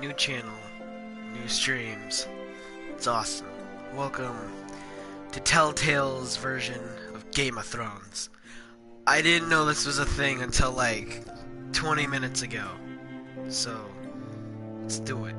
new channel, new streams. It's awesome. Welcome to TellTales version of Game of Thrones. I didn't know this was a thing until like 20 minutes ago. So, let's do it.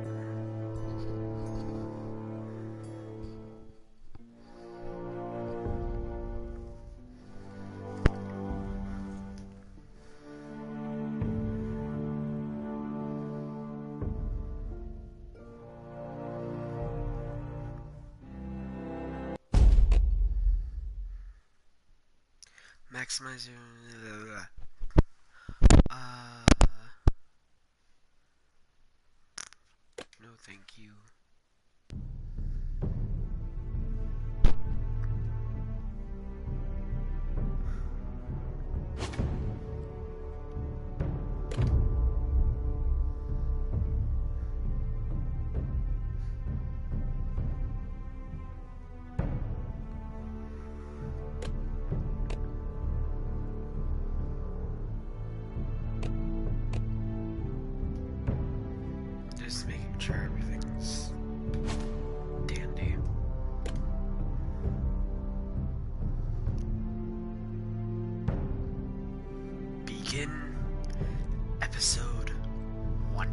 Maximize your... no thank you. Just making sure everything's dandy. Begin episode 1.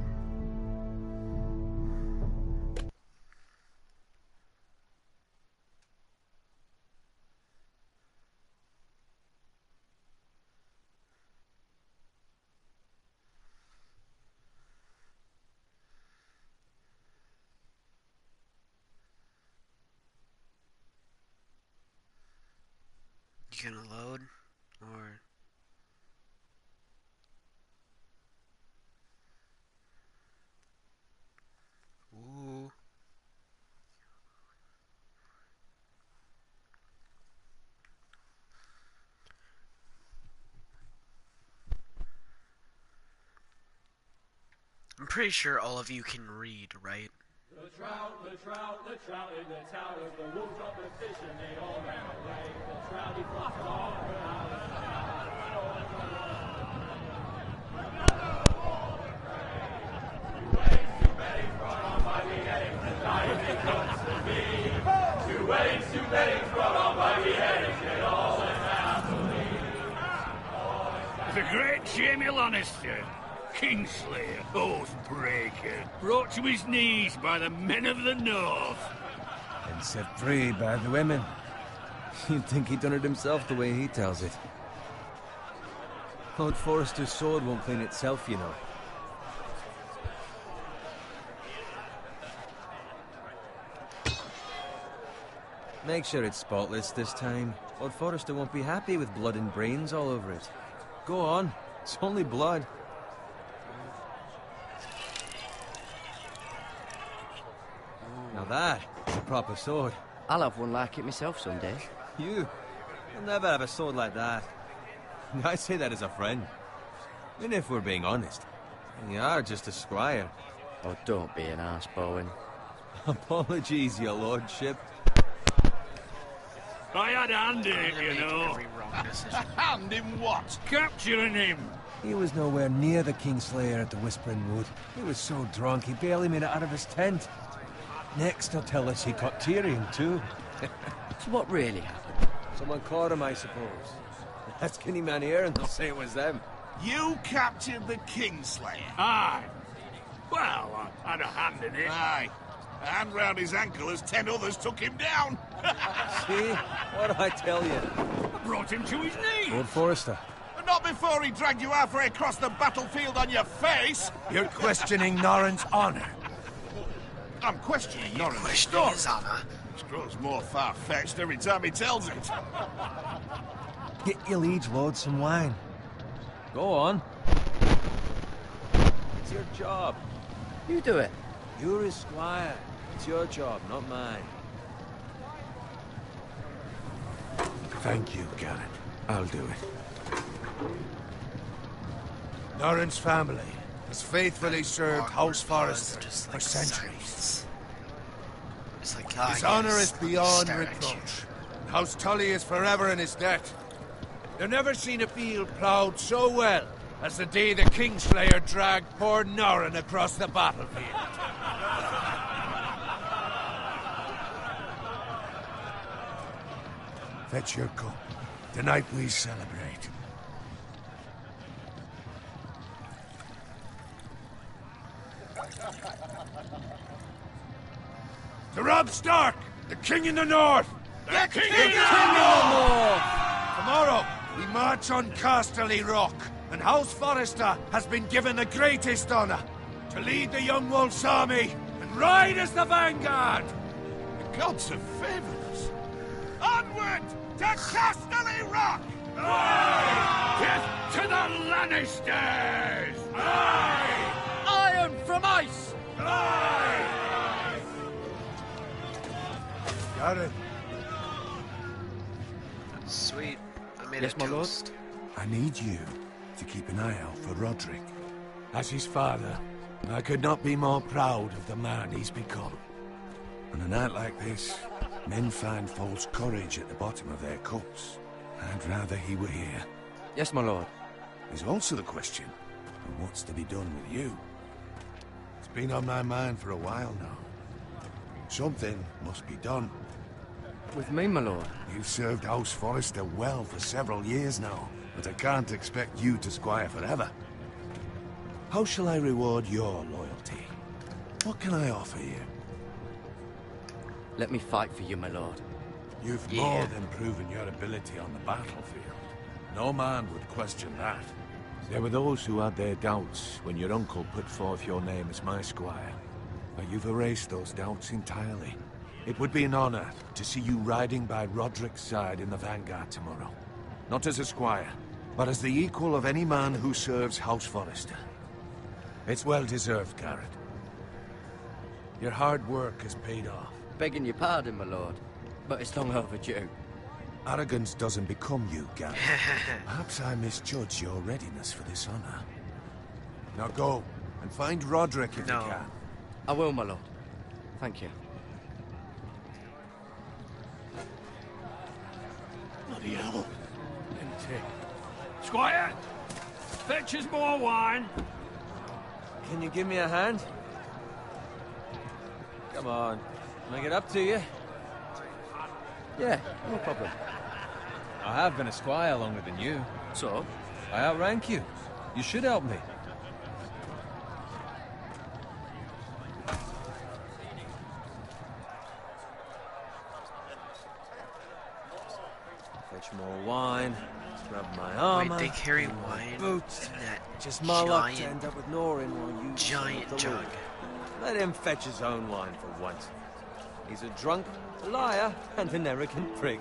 You gonna load, or... Ooh. I'm pretty sure all of you can read, right? The trout in the towers, the wolves of the fish, and they all ran away. The trout, he fought all around the Two weddings, too many, brought on by beheadings, and dying comes to me. Two weddings, too many, brought on by beheadings, they all went happily. The great Jamie Lannister, Kingslayer, Oathbreaker, brought to his knees by the men of the North. And set free by the women. You'd think he'd done it himself the way he tells it. Lord Forrester's sword won't clean itself, you know. Make sure it's spotless this time. Lord Forrester won't be happy with blood and brains all over it. Go on, it's only blood. Now that's a proper sword. I'll have one like it myself someday. You'll never have a sword like that. I say that as a friend. And if we're being honest, you are just a squire. Oh, don't be an arse, Bowen. Apologies, your lordship. I had a hand in it, you know. Every wrong decision. Hand in what? Capturing him. He was nowhere near the Kingslayer at the Whispering Wood. He was so drunk he barely made it out of his tent. Next, he'll tell us he caught Tyrion, too. So what really happened? Someone caught him, I suppose. Ask any man here and they'll say it was them. You captured the Kingslayer. Aye. Well, I had a hand in it. Aye. A hand round his ankle as 10 others took him down. See? What did I tell you? I brought him to his knees. Lord Forrester. But not before he dragged you halfway across the battlefield on your face. You're questioning Norrin's honor. I'm questioning You're Norrin's questioning story. his honor. Which grows more far-fetched every time he tells it. Get your liege lord some wine. Go on. It's your job. You do it. You're his squire. It's your job, not mine. Thank you, Garrett. I'll do it. Norrin's family has faithfully served House Forrester Just for like centuries. silence. It's like His honor is beyond reproach. House Tully is forever in his debt. They've never seen a field ploughed so well as the day the Kingslayer dragged poor Norrin across the battlefield. Fetch your cup. Tonight we celebrate. To Rob Stark, the King in the North! The King in the North! Tomorrow, we march on Casterly Rock, and House Forrester has been given the greatest honor to lead the Young Wolf's army and ride as the vanguard! The gods have favored us. Onward to Casterly Rock! Aye! Death to the Lannisters! Aye! Iron from ice! Aye! Garrett, Sweet. I made Yes, a my lord? toast. I need you to keep an eye out for Roderick. As his father, I could not be more proud of the man he's become. On a night like this, men find false courage at the bottom of their cups. I'd rather he were here. Yes, my lord. There's also the question of what's to be done with you. It's been on my mind for a while now. Something must be done. With me, my lord. You've served House Forrester well for several years now, but I can't expect you to squire forever. How shall I reward your loyalty? What can I offer you? Let me fight for you, my lord. You've Yeah. more than proven your ability on the battlefield. No man would question that. There were those who had their doubts when your uncle put forth your name as my squire. But you've erased those doubts entirely. It would be an honor to see you riding by Roderick's side in the vanguard tomorrow. Not as a squire, but as the equal of any man who serves House Forrester. It's well deserved, Garrett. Your hard work has paid off. Begging your pardon, my lord, but it's long overdue. Arrogance doesn't become you, Garrett. Perhaps I misjudge your readiness for this honor. Now go, and find Roderick if No. you can. I will, my lord. Thank you. Bloody hell. Squire, fetch us more wine. Can you give me a hand? Come on. Make it up to you. Yeah, no problem. I have been a squire longer than you. So, I outrank you. You should help me. Fetch more wine. Grab my armor. Wait, they carry wine boots. in that Just my luck to giant, end up with Norrin while you giant serve the jug. Lord. Let him fetch his own wine for once. He's a drunk, a liar, and an arrogant prick.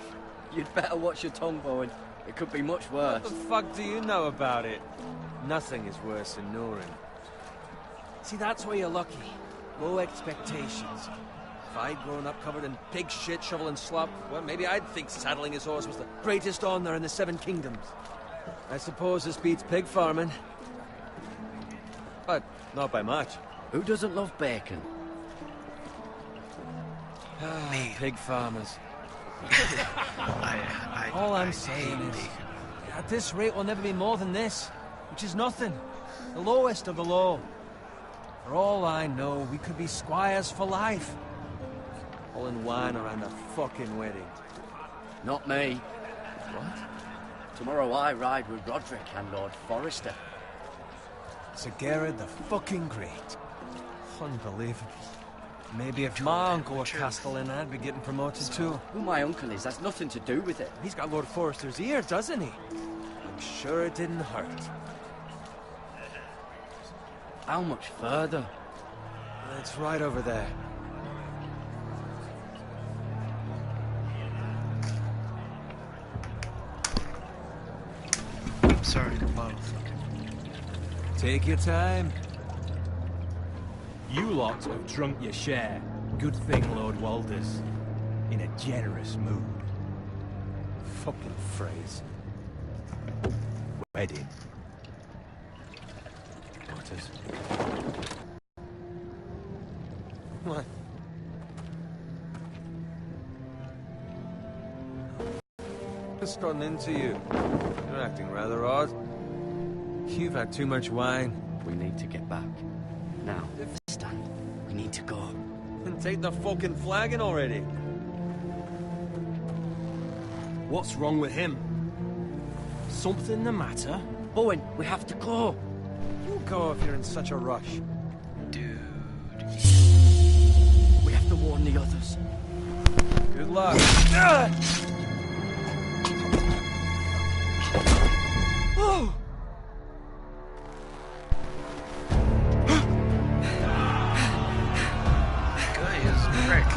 you'd better watch your tongue, Bowen. It could be much worse. What the fuck do you know about it? Nothing is worse than Norrin. See, that's why you're lucky. Low expectations. If I'd grown up covered in pig shit, shovel and slop, well, maybe I'd think saddling his horse was the greatest honor in the Seven Kingdoms. I suppose this beats pig farming. But not by much. Who doesn't love bacon? Me. Pig farmers. I All I'm I saying hate is, bacon. at this rate, we'll never be more than this, which is nothing. The lowest of the low. For all I know, we could be squires for life. All in wine around a fucking wedding. Not me. What? Tomorrow I ride with Roderick and Lord Forrester. Sir Garrett the fucking Great. Unbelievable. Maybe if my uncle were Castellan, I'd be getting promoted too. Who my uncle is has nothing to do with it. He's got Lord Forrester's ear, doesn't he? I'm sure it didn't hurt. How much further? It's right over there. Sorry, the bottle. Take your time. You lot have drunk your share. Good thing Lord Walder's in a generous mood. Fucking phrase. Wedding. Waters. What? Just running into you. You're acting rather odd. You've had too much wine. We need to get back. Now, stand. We need to go. And take the fucking flagon already. What's wrong with him? Something the matter? Owen, we have to go. You go if you're in such a rush. Dude. We have to warn the others. Good luck. Oh! Guy is a prick.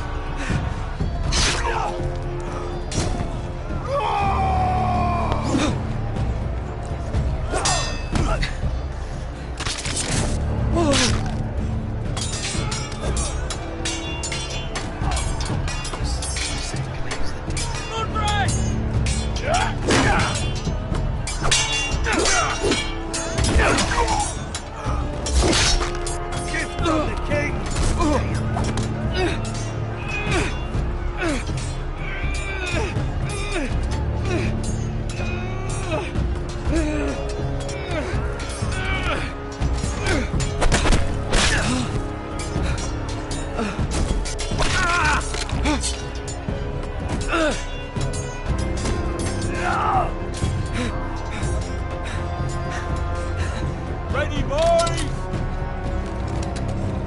Ready, boys?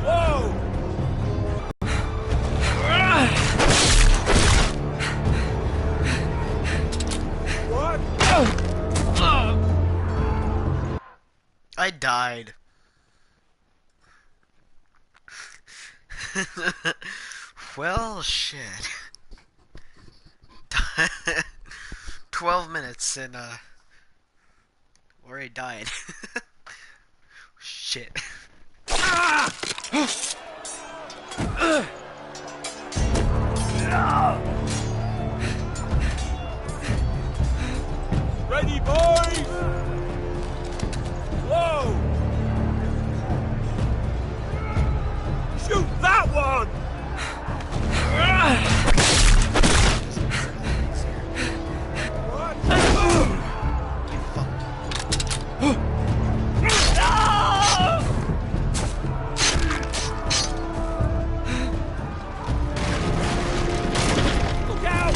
Whoa! What? I died. Well, shit. 12 minutes and, already died. Shit. Ready, boys? Whoa! Shoot that one! Look out!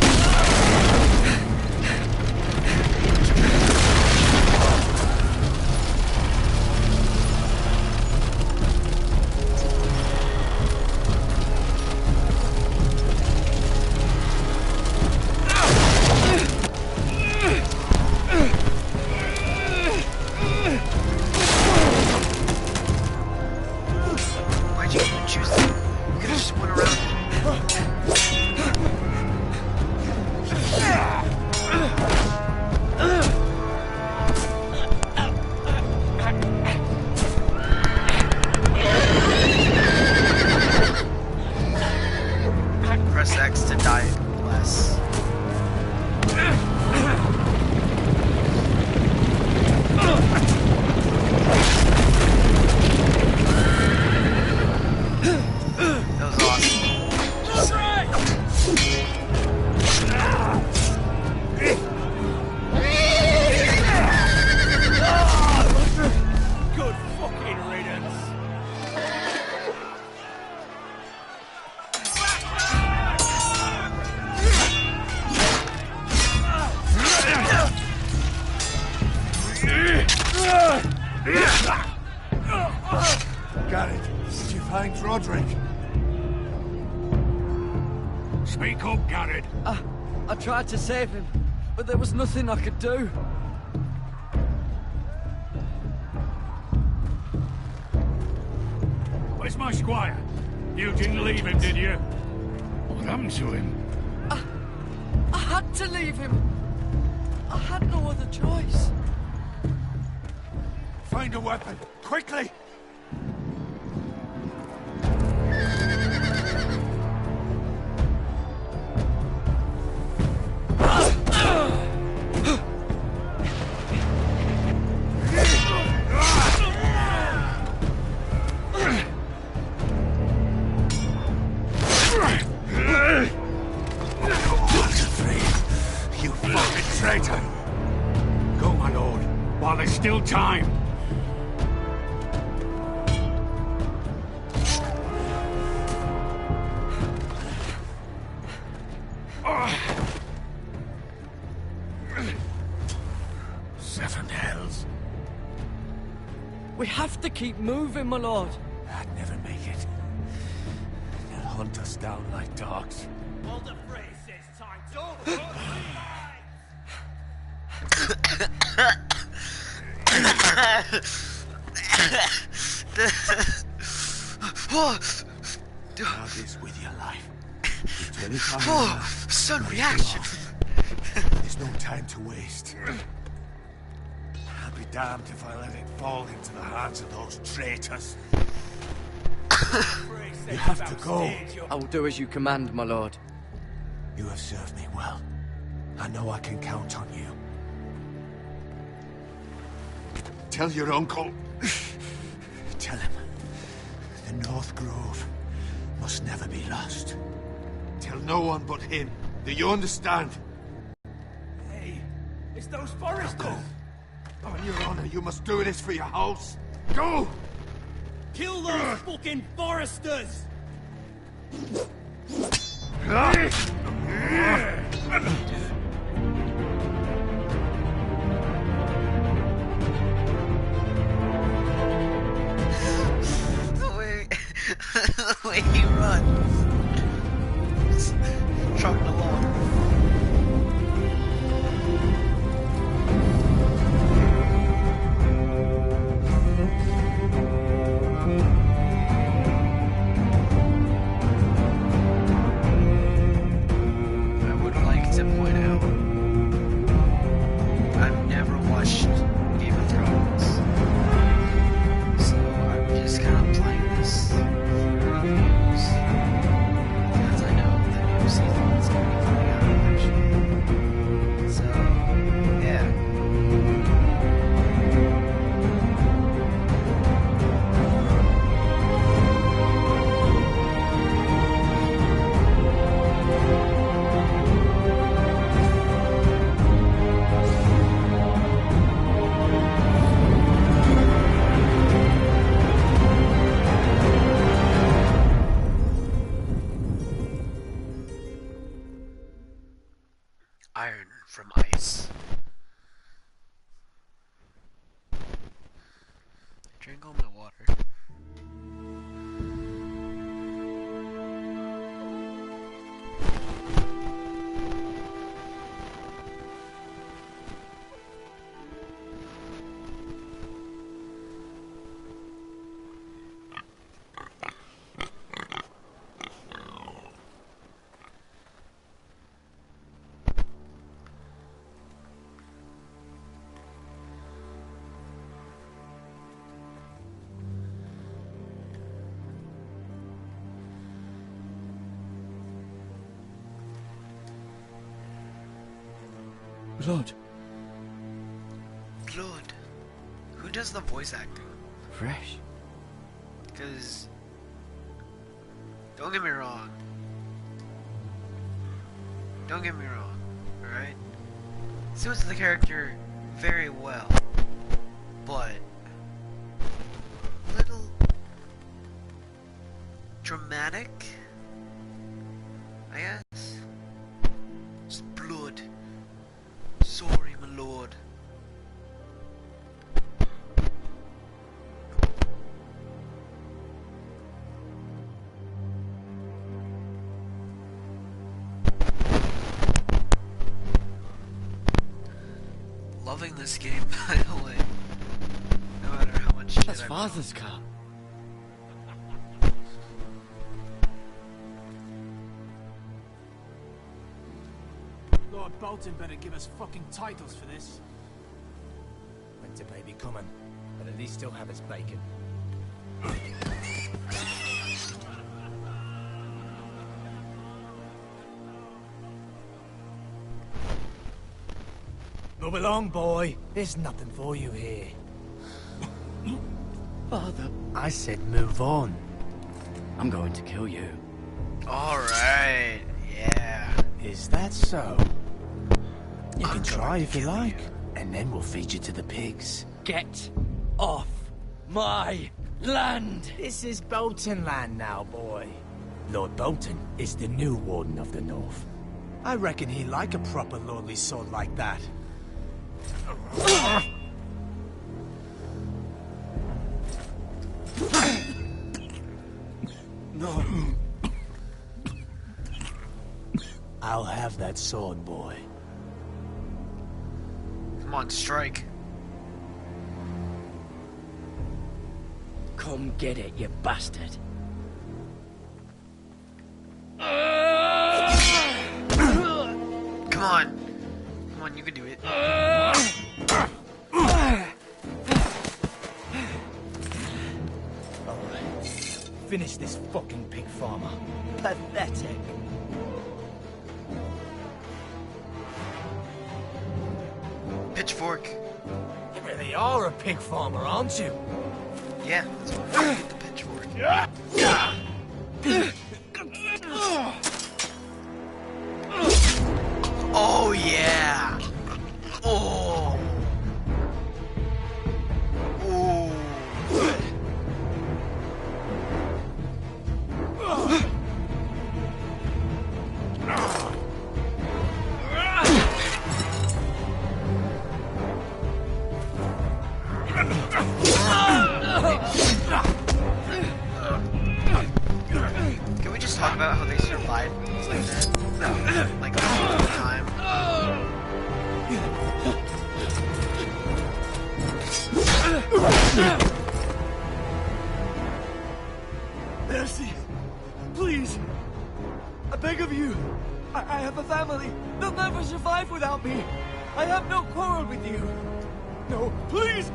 Why'd you even choose that? You could've just went around. Press X to die less. That was Good fucking riddance! Garrett, did you find Roderick? Speak up, Garrett. I tried to save him, but there was nothing I could do. Where's my squire? You didn't leave him, did you? What happened to him? I had to leave him. I had no other choice. Find a weapon, quickly! While there's still time, have to keep moving, my lord. I'd never make it. They'll hunt us down like dogs. Walder Frey says time to... Now this with your life. Until it's on Oh, enough, sudden let it reaction. go. There's no time to waste. I'll be damned if I let it fall into the hands of those traitors. You have to go. I will do as you command, my lord. You have served me well. I know I can count on you. Tell your uncle. Tell him. The North Grove must never be lost. Tell no one but him. Do you understand? Hey, it's those foresters! Go. On your honor, you must do this for your house. Go! Kill those fucking foresters! The way he runs. Trucking along. I would like to point out, I've never watched Game of Thrones, so I'm just kind of playing this for reviews, because I know the new season is going to be coming out eventually. So, yeah. Iron from ice. Drink all my water. Lord. Lord, who does the voice acting? Fresh. Because, don't get me wrong. Don't get me wrong, alright? Suits the character very well, but a little dramatic, I guess. Just blood. Sorry, my lord. Loving this game, by the way. No matter how much shit That's I've father's car. Lord Bolton better give us fucking titles for this. Winter may be coming, but at least still have its bacon. Move along, boy. There's nothing for you here. Father, I said move on. I'm going to kill you. Alright, yeah. Is that so? You I'm can try going if to you kill like, you. and then we'll feed you to the pigs. Get off my land! This is Bolton land now, boy. Lord Bolton is the new Warden of the North. I reckon he'd like a proper lordly sword like that. No. I'll have that sword, boy. Come on, strike. Come get it, you bastard. Come on. Come on, you can do it. Alright. Finish this fucking pig farmer. Pathetic. Pitchfork. You really are a pig farmer, aren't you? Yeah, that's why I get the pitchfork. Oh yeah. Oh. Oh. Can we just talk about how they survive things like that? Like all the time. Mercy. Please. I beg of you. I have a family. They'll never survive without me. I have no quarrel with you. No, please.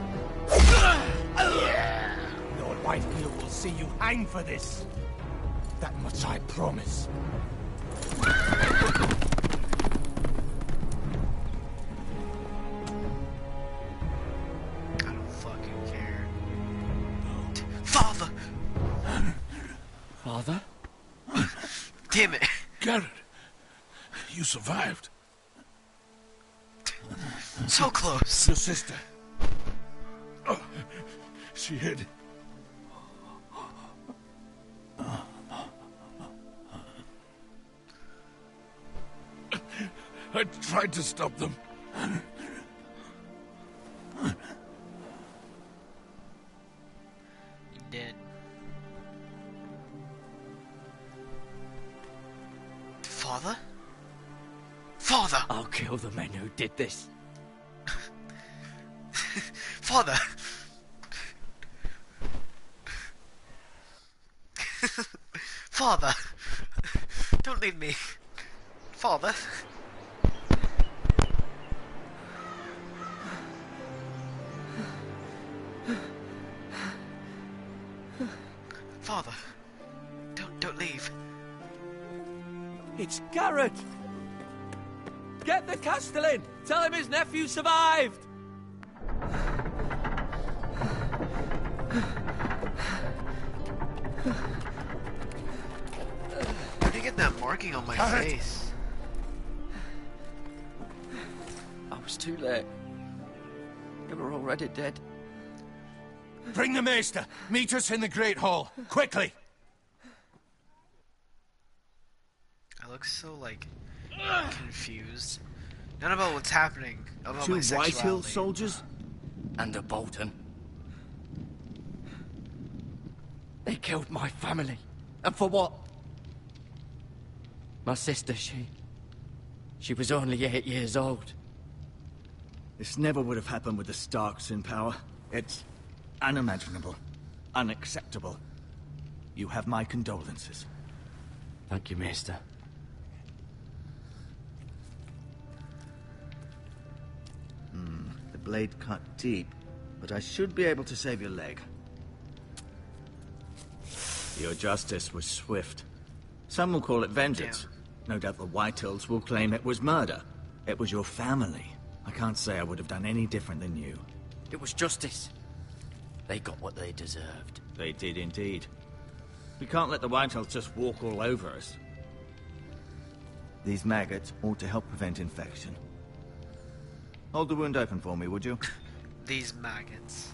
Lord Whitefield will see you hang for this. That much I promise. I don't fucking care. Father! Father? Damn it. Garrett, you survived. So close. Your sister. Oh, she hid. I tried to stop them. You dead. Father? Father! I'll kill the men who did this. Father! Father! Don't leave me. Father? Father, don't leave. It's Garrett! Get the Castellan! Tell him his nephew survived! Where'd you get that marking on my face? I was too late. They were already dead. Bring the maester. Meet us in the Great Hall. Quickly. I look so, like, confused. Not about what's happening, about Two my Whitehill sexuality. soldiers? And a Bolton. They killed my family. And for what? My sister, she was only 8 years old. This never would have happened with the Starks in power. It's unimaginable. Unacceptable. You have my condolences. Thank you, Maester. The blade cut deep, but I should be able to save your leg. Your justice was swift. Some will call it vengeance. No doubt the Whitehills will claim it was murder. It was your family. I can't say I would have done any different than you. It was justice. They got what they deserved. They did indeed. We can't let the Whitehills just walk all over us. These maggots ought to help prevent infection. Hold the wound open for me, would you? These maggots.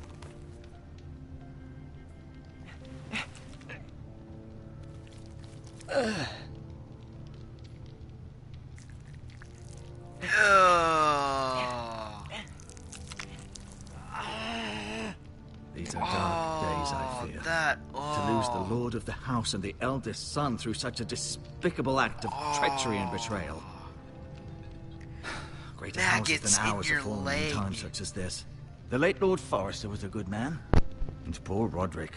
These are dark days, I fear. That, To lose the Lord of of the house and the eldest son through such a despicable act of treachery and betrayal. Greater houses Maggots than in ours your have fallen leg. in times such as this. The late Lord Forrester was a good man. And poor Roderick.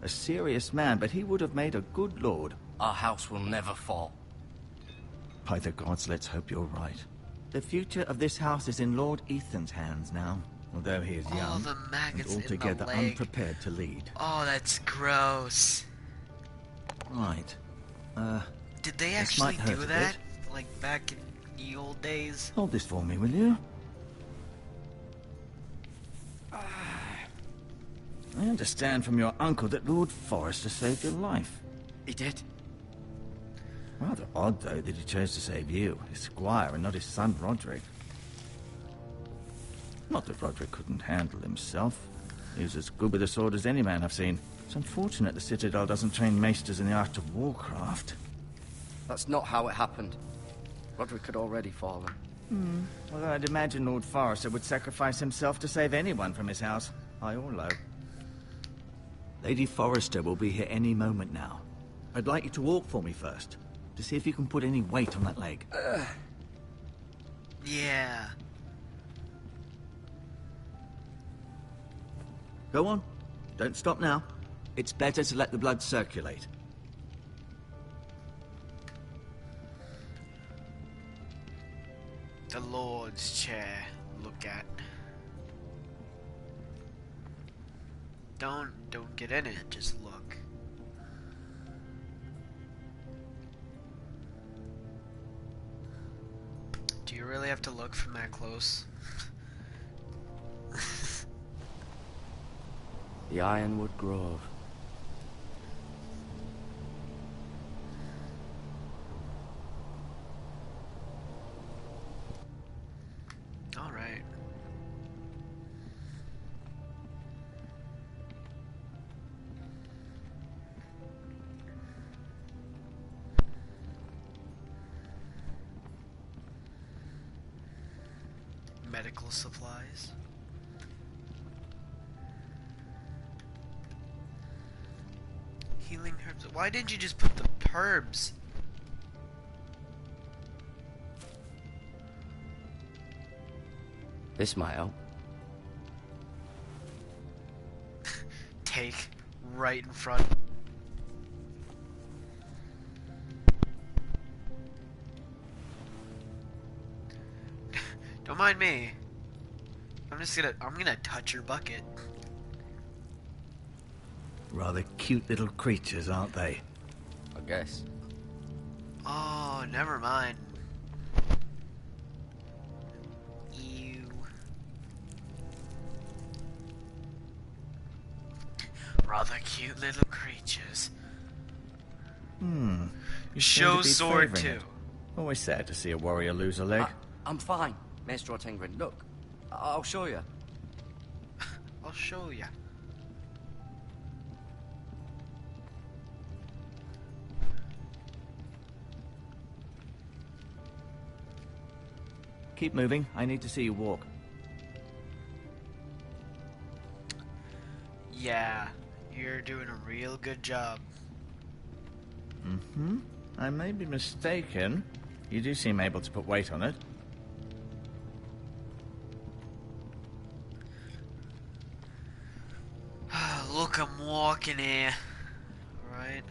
A serious man, but he would have made a good lord. Our house will never fall. By the gods, let's hope you're right. The future of this house is in Lord Ethan's hands now, although he is young the maggots and in the altogether leg. unprepared to lead. Oh, that's gross. Right. Did they This actually might hurt do a that? Like back in the old days? Hold this for me, will you? I understand from your uncle that Lord Forrester saved your life. He did. Rather odd, though, that he chose to save you, his squire, and not his son Roderick. Not that Roderick couldn't handle himself. He was as good with a sword as any man I've seen. It's unfortunate the Citadel doesn't train maesters in the art of warcraft. That's not how it happened. Roderick had already fallen. Well, I'd imagine Lord Forrester would sacrifice himself to save anyone from his house, high or low. Lady Forrester will be here any moment now. I'd like you to walk for me first, to see if you can put any weight on that leg. Yeah. Go on. Don't stop now. It's better to let the blood circulate. The Lord's chair. Look at. Don't get in it, just look. Do you really have to look from that close? The Ironwood Grove. All right. Medical supplies. Healing herbs. Why didn't you just put the herbs? This might help. Take right in front. Don't mind me. I'm gonna touch your bucket. Rather cute little creatures, aren't they? I guess. Oh, never mind. Ew. Rather cute little creatures. You Show seem to be sword favouring too. it. Always sad to see a warrior lose a leg. I'm fine, Maestro Tingrin. Look, I'll show you. I'll show ya. Keep moving. I need to see you walk. Yeah, you're doing a real good job. I may be mistaken. You do seem able to put weight on it. Look, I'm walking here. Right?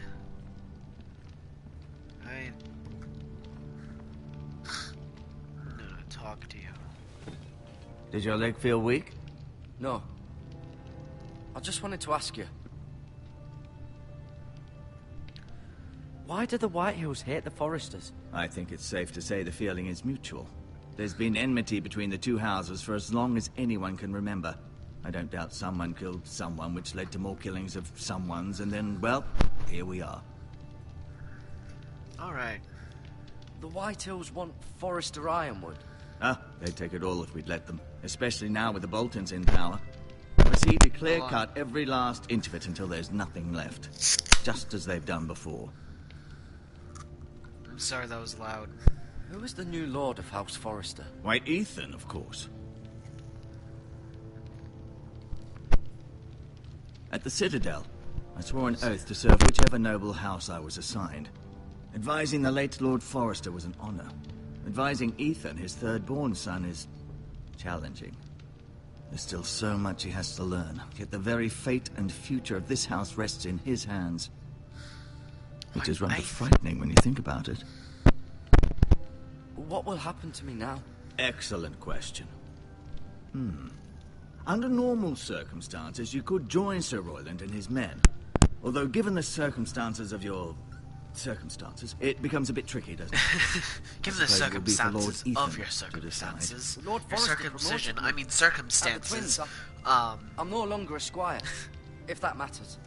I'm gonna talk to you. Did your leg feel weak? No. I just wanted to ask you. Why do the Whitehills hate the Forresters? I think it's safe to say the feeling is mutual. There's been enmity between the two houses for as long as anyone can remember. I don't doubt someone killed someone, which led to more killings of someones, and then, well, here we are. Alright. The Whitehills want Forrester Ironwood. They'd take it all if we'd let them, especially now with the Boltons in power. Proceed to clear-cut every last inch of it until there's nothing left. Just as they've done before. I'm sorry that was loud. Who is the new Lord of House Forrester? White Ethan, of course. At the Citadel, I swore an oath to serve whichever noble house I was assigned. Advising the late Lord Forrester was an honor. Advising Ethan, his third-born son, is challenging. There's still so much he has to learn, yet the very fate and future of this house rests in his hands. Which is rather frightening when you think about it. What will happen to me now? Excellent question. Under normal circumstances, you could join Sir Royland and his men. Although given the circumstances of your... circumstances, it becomes a bit tricky, doesn't it? Given the circumstances of your circumstances, Lord your Forrester circumcision, promoted I mean me. circumstances, At the twins, I'm no longer a squire, if that matters.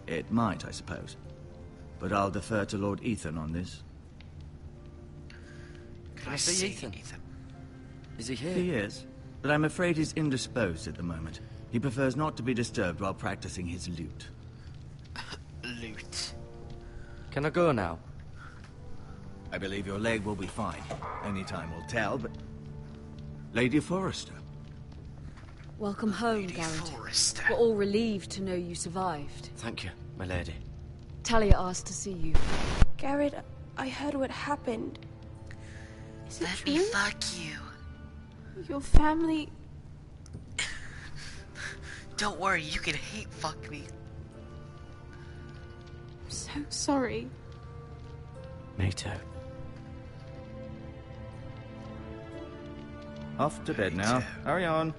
It might, I suppose. But I'll defer to Lord Ethan on this. Can I see Ethan? Is he here? He is, but I'm afraid he's indisposed at the moment. He prefers not to be disturbed while practicing his lute. Loot. Can I go now? I believe your leg will be fine. Only time will tell, but... Lady Forrester. Welcome home, Lady Garrett. Forrester. We're all relieved to know you survived. Thank you, my lady. Talia asked to see you. Garrett, I heard what happened. Is it Let true? me fuck you. Your family... Don't worry, you can hate fuck me. I'm so sorry. Me too. Off to bed now. Hurry on.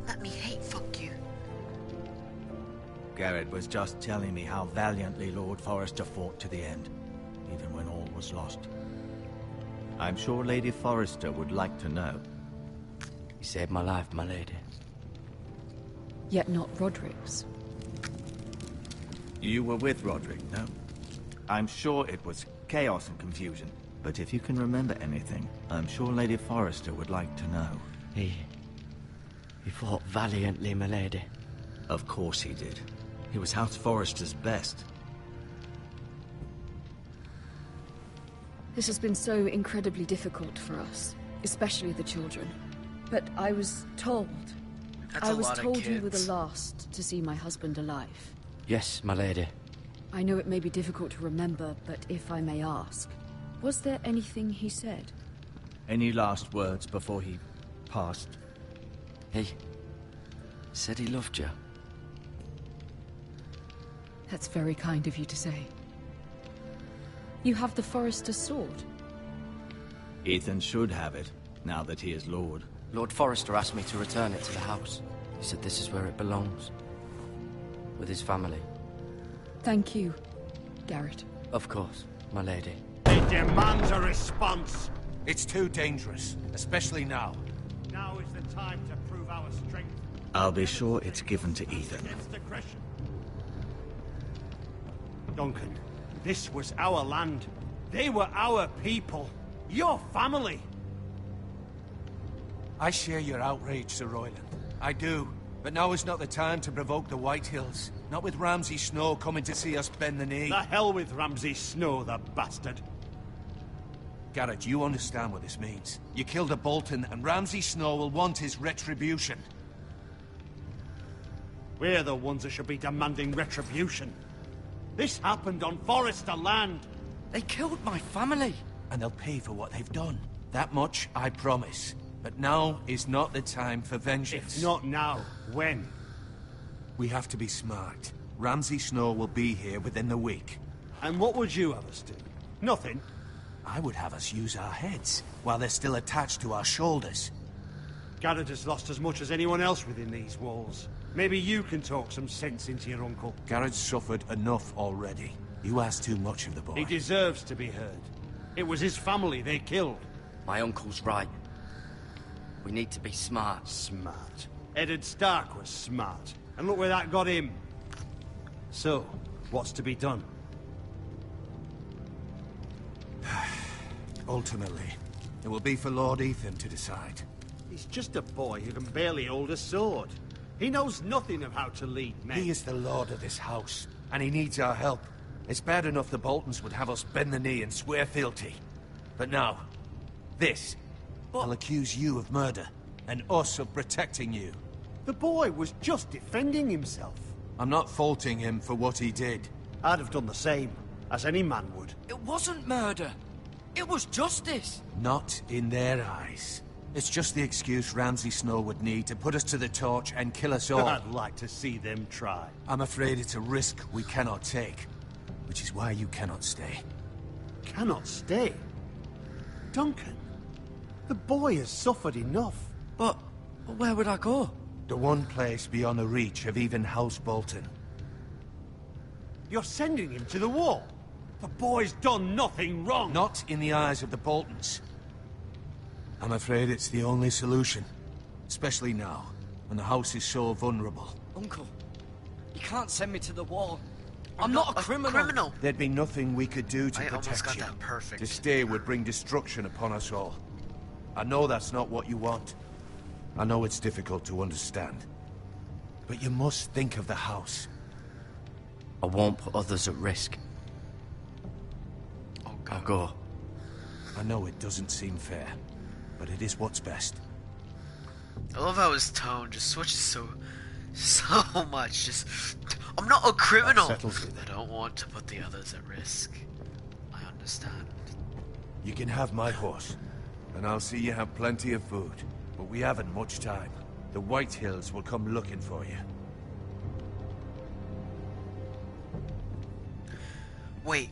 Let me hate fuck you. Garrett was just telling me how valiantly Lord Forrester fought to the end, even when all was lost. I'm sure Lady Forrester would like to know. You saved my life, my lady. Yet not Roderick's. You were with Roderick, no? I'm sure it was chaos and confusion. But if you can remember anything, I'm sure Lady Forrester would like to know. He fought valiantly, my lady. Of course he did. He was House Forrester's best. This has been so incredibly difficult for us, especially the children. But I was told... That's I a was lot of told you were the kids. last to see my husband alive. Yes, my lady. I know it may be difficult to remember, but if I may ask, was there anything he said? Any last words before he passed? He said he loved you. That's very kind of you to say. You have the Forrester's sword. Ethan should have it, now that he is Lord. Lord Forrester asked me to return it to the house. He said this is where it belongs. With his family. Thank you, Garrett. Of course, my lady. It demands a response. It's too dangerous, especially now. Now is the time to prove our strength. I'll be sure it's given to Ethan. Against aggression. Duncan, this was our land. They were our people. Your family. I share your outrage, Sir Royland. I do. But now is not the time to provoke the Whitehills. Not with Ramsay Snow coming to see us bend the knee. The hell with Ramsay Snow, the bastard. Garrett, you understand what this means. You killed a Bolton, and Ramsay Snow will want his retribution. We're the ones that should be demanding retribution. This happened on Forrester land. They killed my family. And they'll pay for what they've done. That much, I promise. But now is not the time for vengeance. If not now, when? We have to be smart. Ramsay Snow will be here within the week. And what would you have us do? Nothing. I would have us use our heads, while they're still attached to our shoulders. Garrett has lost as much as anyone else within these walls. Maybe you can talk some sense into your uncle. Garrett's suffered enough already. You ask too much of the boy. He deserves to be heard. It was his family they killed. My uncle's right. We need to be smart. Smart. Eddard Stark was smart. And look where that got him. So, what's to be done? Ultimately, it will be for Lord Ethan to decide. He's just a boy who can barely hold a sword. He knows nothing of how to lead men. He is the lord of this house, and he needs our help. It's bad enough the Boltons would have us bend the knee and swear fealty. But now, this. I'll accuse you of murder, and us of protecting you. The boy was just defending himself. I'm not faulting him for what he did. I'd have done the same, as any man would. It wasn't murder. It was justice. Not in their eyes. It's just the excuse Ramsay Snow would need to put us to the torch and kill us all. I'd like to see them try. I'm afraid it's a risk we cannot take, which is why you cannot stay. Cannot stay? Duncan, the boy has suffered enough. But where would I go? The one place beyond the reach of even House Bolton. You're sending him to the wall? The boy's done nothing wrong. Not in the eyes of the Boltons. I'm afraid it's the only solution. Especially now, when the house is so vulnerable. Uncle, you can't send me to the wall. I'm not a criminal. There'd be nothing we could do to I almost protect got you. that perfect. To stay would bring destruction upon us all. I know that's not what you want. I know it's difficult to understand. But you must think of the house. I won't put others at risk. Oh, God. I'll go. I know it doesn't seem fair, but it is what's best. I love how his tone just switches so much. Just, I'm not a criminal. That settles it. I don't want to put the others at risk. I understand. You can have my horse, and I'll see you have plenty of food. But we haven't much time. The White Hills will come looking for you. Wait.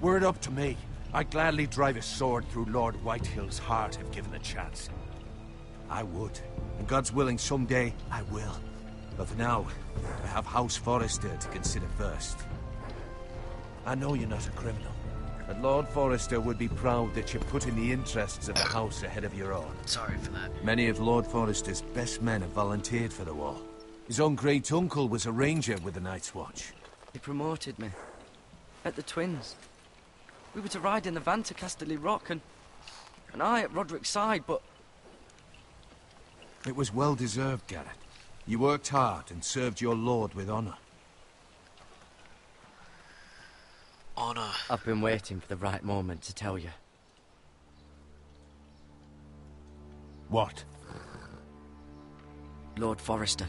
Were it up to me, I'd gladly drive a sword through Lord Whitehill's heart if given the chance. I would. And God's willing, someday I will. But for now, I have House Forrester to consider first. I know you're not a criminal, but Lord Forrester would be proud that you're putting the interests of the house ahead of your own. Sorry for that. Many of Lord Forrester's best men have volunteered for the war. His own great-uncle was a ranger with the Night's Watch. He promoted me. At the Twins. We were to ride in the van to Casterly Rock, and I at Roderick's side, but... It was well-deserved, Garrett. You worked hard and served your lord with honor. Honor. I've been waiting for the right moment to tell you. What? Lord Forrester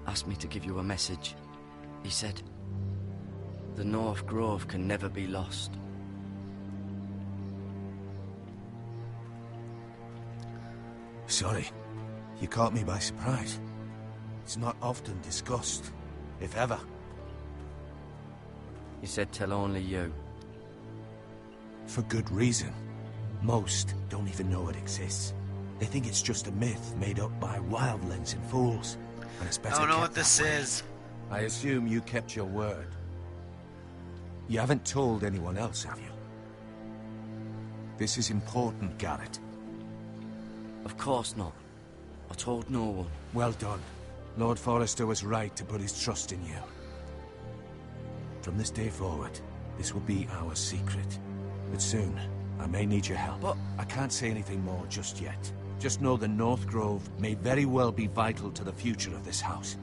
asked me to give you a message. He said, the North Grove can never be lost. Sorry. You caught me by surprise. It's not often discussed, if ever. He said tell only you. For good reason. Most don't even know it exists. They think it's just a myth made up by wildlings and fools. And it's better I don't know kept what this that way. is. I assume you kept your word. You haven't told anyone else, have you? This is important, Garrett. Of course not. I told no one. Well done. Lord Forrester was right to put his trust in you. From this day forward, this will be our secret. But soon, I may need your help. But I can't say anything more just yet. Just know the North Grove may very well be vital to the future of this house.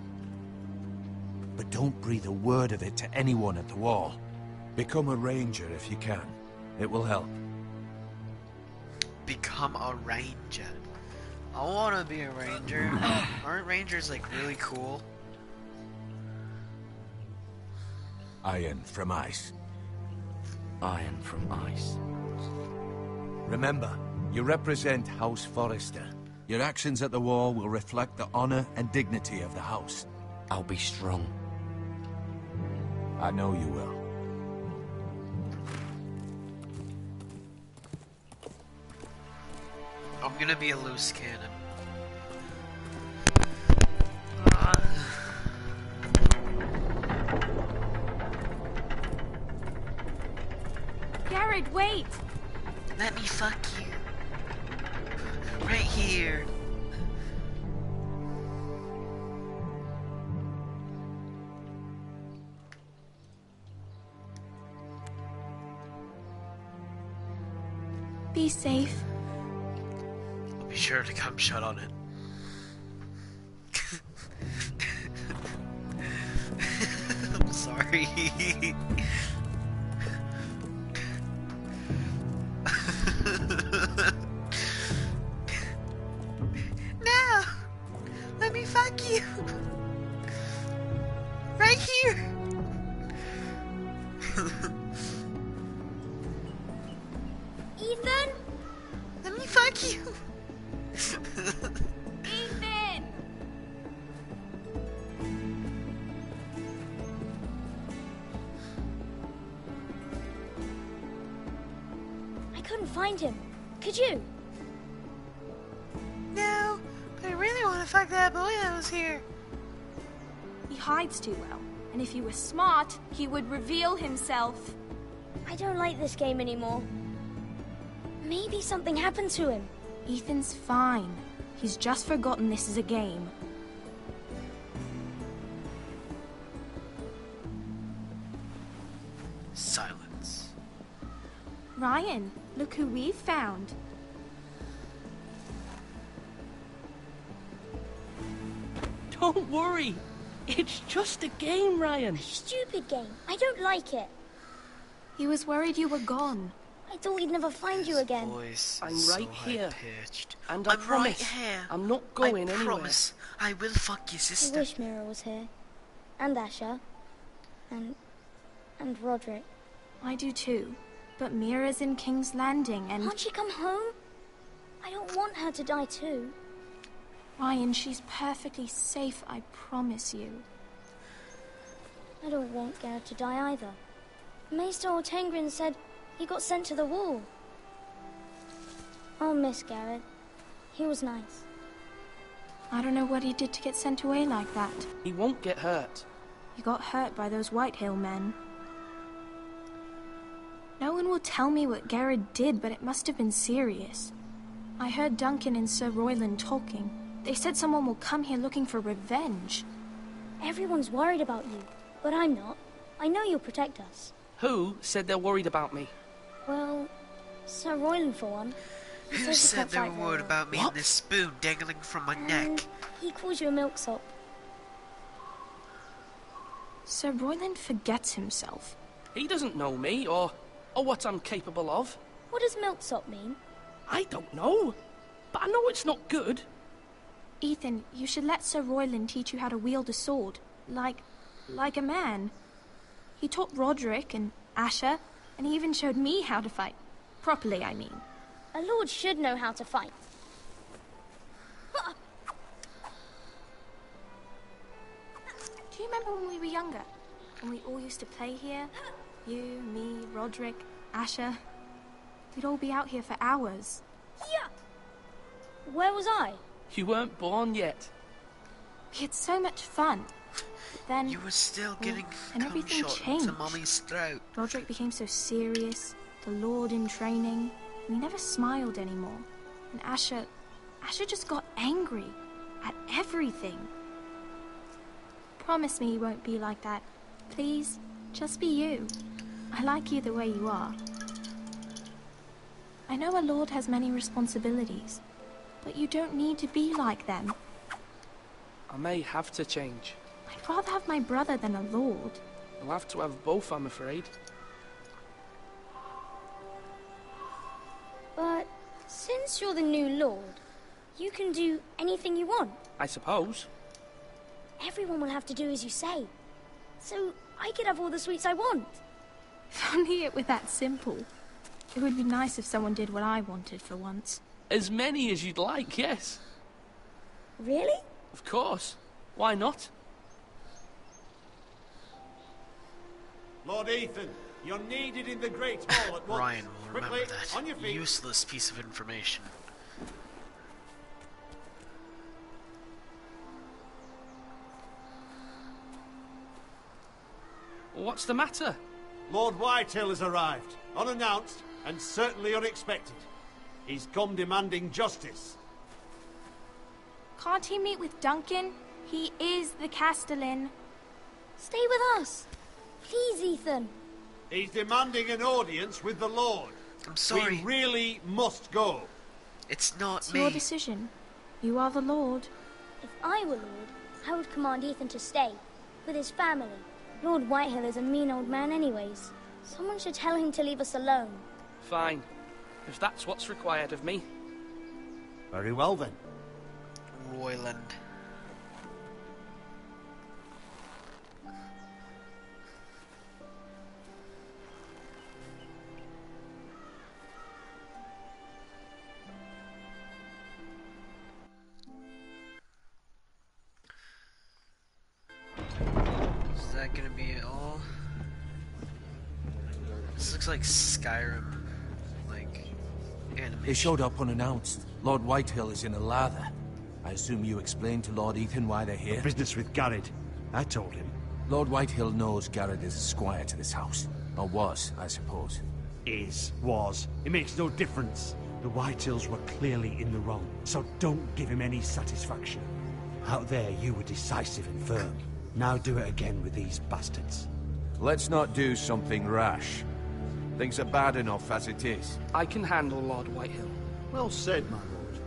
But don't breathe a word of it to anyone at the wall. Become a ranger if you can. It will help. Become a ranger. I want to be a ranger. Aren't rangers like really cool? Iron from ice. Iron from ice. Remember, you represent House Forrester. Your actions at the wall will reflect the honor and dignity of the house. I'll be strong. I know you will. I'm gonna be a loose cannon. Garrett, wait! Let me fuck you. Right here. Be safe. I'll be sure to come shut on it. I'm sorry. fuck you! Right here! Ethan? Let me fuck you! Ethan! I couldn't find him. Could you? No, but I really want to fuck that boy that was here. He hides too well, and if he was smart, he would reveal himself. I don't like this game anymore. Maybe something happened to him. Ethan's fine. He's just forgotten this is a game. Silence. Ryan, look who we've found. Don't worry. It's just a game, Ryan. Stupid game. I don't like it. He was worried you were gone. I thought we'd never find you again. I'm right here. Pitched. And I promise, right here. I'm not going anywhere. I promise I will fuck your sister. I wish Mira was here. And Asher. And Roderick. I do too. But Mira's in King's Landing and... Can't she come home? I don't want her to die too. Ryan, she's perfectly safe, I promise you. I don't want Garrett to die either. Maester Ortengrin said he got sent to the wall. I'll miss Garrett. He was nice. I don't know what he did to get sent away like that. He won't get hurt. He got hurt by those Whitehill men. No one will tell me what Garrett did, but it must have been serious. I heard Duncan and Sir Royland talking. They said someone will come here looking for revenge. Everyone's worried about you, but I'm not. I know you'll protect us. Who said they're worried about me? Well, Sir Royland for one. Who said they were worried about me and this spoon dangling from my neck? He calls you a milksop. Sir Royland forgets himself. He doesn't know me, or what I'm capable of. What does milksop mean? I don't know, but I know it's not good. Ethan, you should let Sir Royland teach you how to wield a sword. Like a man. He taught Roderick and Asher, and he even showed me how to fight. Properly, I mean. A lord should know how to fight. Do you remember when we were younger? When we all used to play here? You, me, Roderick, Asher. We'd all be out here for hours. Yeah. Where was I? You weren't born yet. We had so much fun. But then... You were still getting and everything changed. to Mommy's throat. Roderick became so serious, the Lord in training, and he never smiled anymore. And Asher just got angry at everything. Promise me you won't be like that. Please, just be you. I like you the way you are. I know a lord has many responsibilities, but you don't need to be like them. I may have to change. I'd rather have my brother than a lord. I'll have to have both, I'm afraid. But since you're the new lord, you can do anything you want. I suppose. Everyone will have to do as you say. So I could have all the sweets I want. If only it were that simple. It would be nice if someone did what I wanted for once. As many as you'd like, yes. Really? Of course. Why not? Lord Ethan, you're needed in the Great Hall at once. Ryan will remember Quickly, that on your feet. useless piece of information. What's the matter? Lord Whitehill has arrived, unannounced and certainly unexpected. He's come demanding justice. Can't he meet with Duncan? He is the Castellan. Stay with us. Please, Ethan. He's demanding an audience with the Lord. I'm sorry. We really must go. It's not It's me. your decision. You are the Lord. If I were lord, I would command Ethan to stay, with his family. Lord Whitehill is a mean old man anyways. Someone should tell him to leave us alone. Fine. If that's what's required of me. Very well then. Royland. gonna be all... This looks like Skyrim, like, animation. They showed up unannounced. Lord Whitehill is in a lather. I assume you explained to Lord Ethan why they're here? Business with Garrett. I told him. Lord Whitehill knows Garrett is a squire to this house. Or was, I suppose. Was. It makes no difference. The Whitehills were clearly in the wrong, so don't give him any satisfaction. Out there, you were decisive and firm. Now do it again with these bastards. Let's not do something rash. Things are bad enough as it is. I can handle Lord Whitehill. Well said, my lord.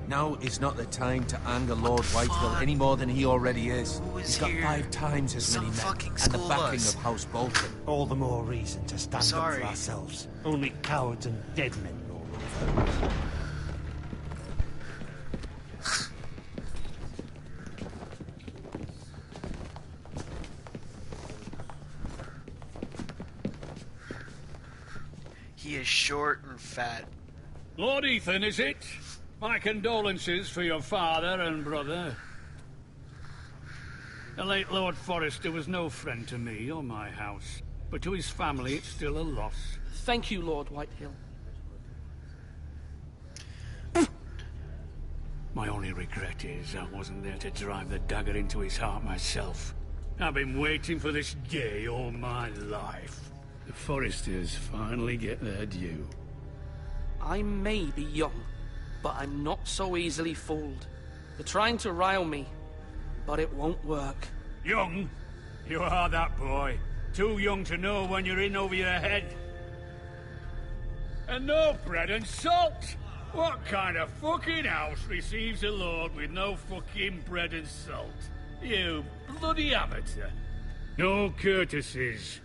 Now is not the time to anger Lord Whitehill any more than he already is. He's got 5 times as many men, and the backing of House Bolton. All the more reason to stand up for ourselves. Only cowards and dead men roll over. He is short and fat. Lord Ethan, is it? My condolences for your father and brother. The late Lord Forrester was no friend to me or my house, but to his family it's still a loss. Thank you, Lord Whitehill. My only regret is I wasn't there to drive the dagger into his heart myself. I've been waiting for this day all my life. The Forresters finally get their due. I may be young, but I'm not so easily fooled. They're trying to rile me, but it won't work. Young? You are that boy. Too young to know when you're in over your head. And no bread and salt! What kind of fucking house receives a lord with no fucking bread and salt? You bloody amateur. No courtesies.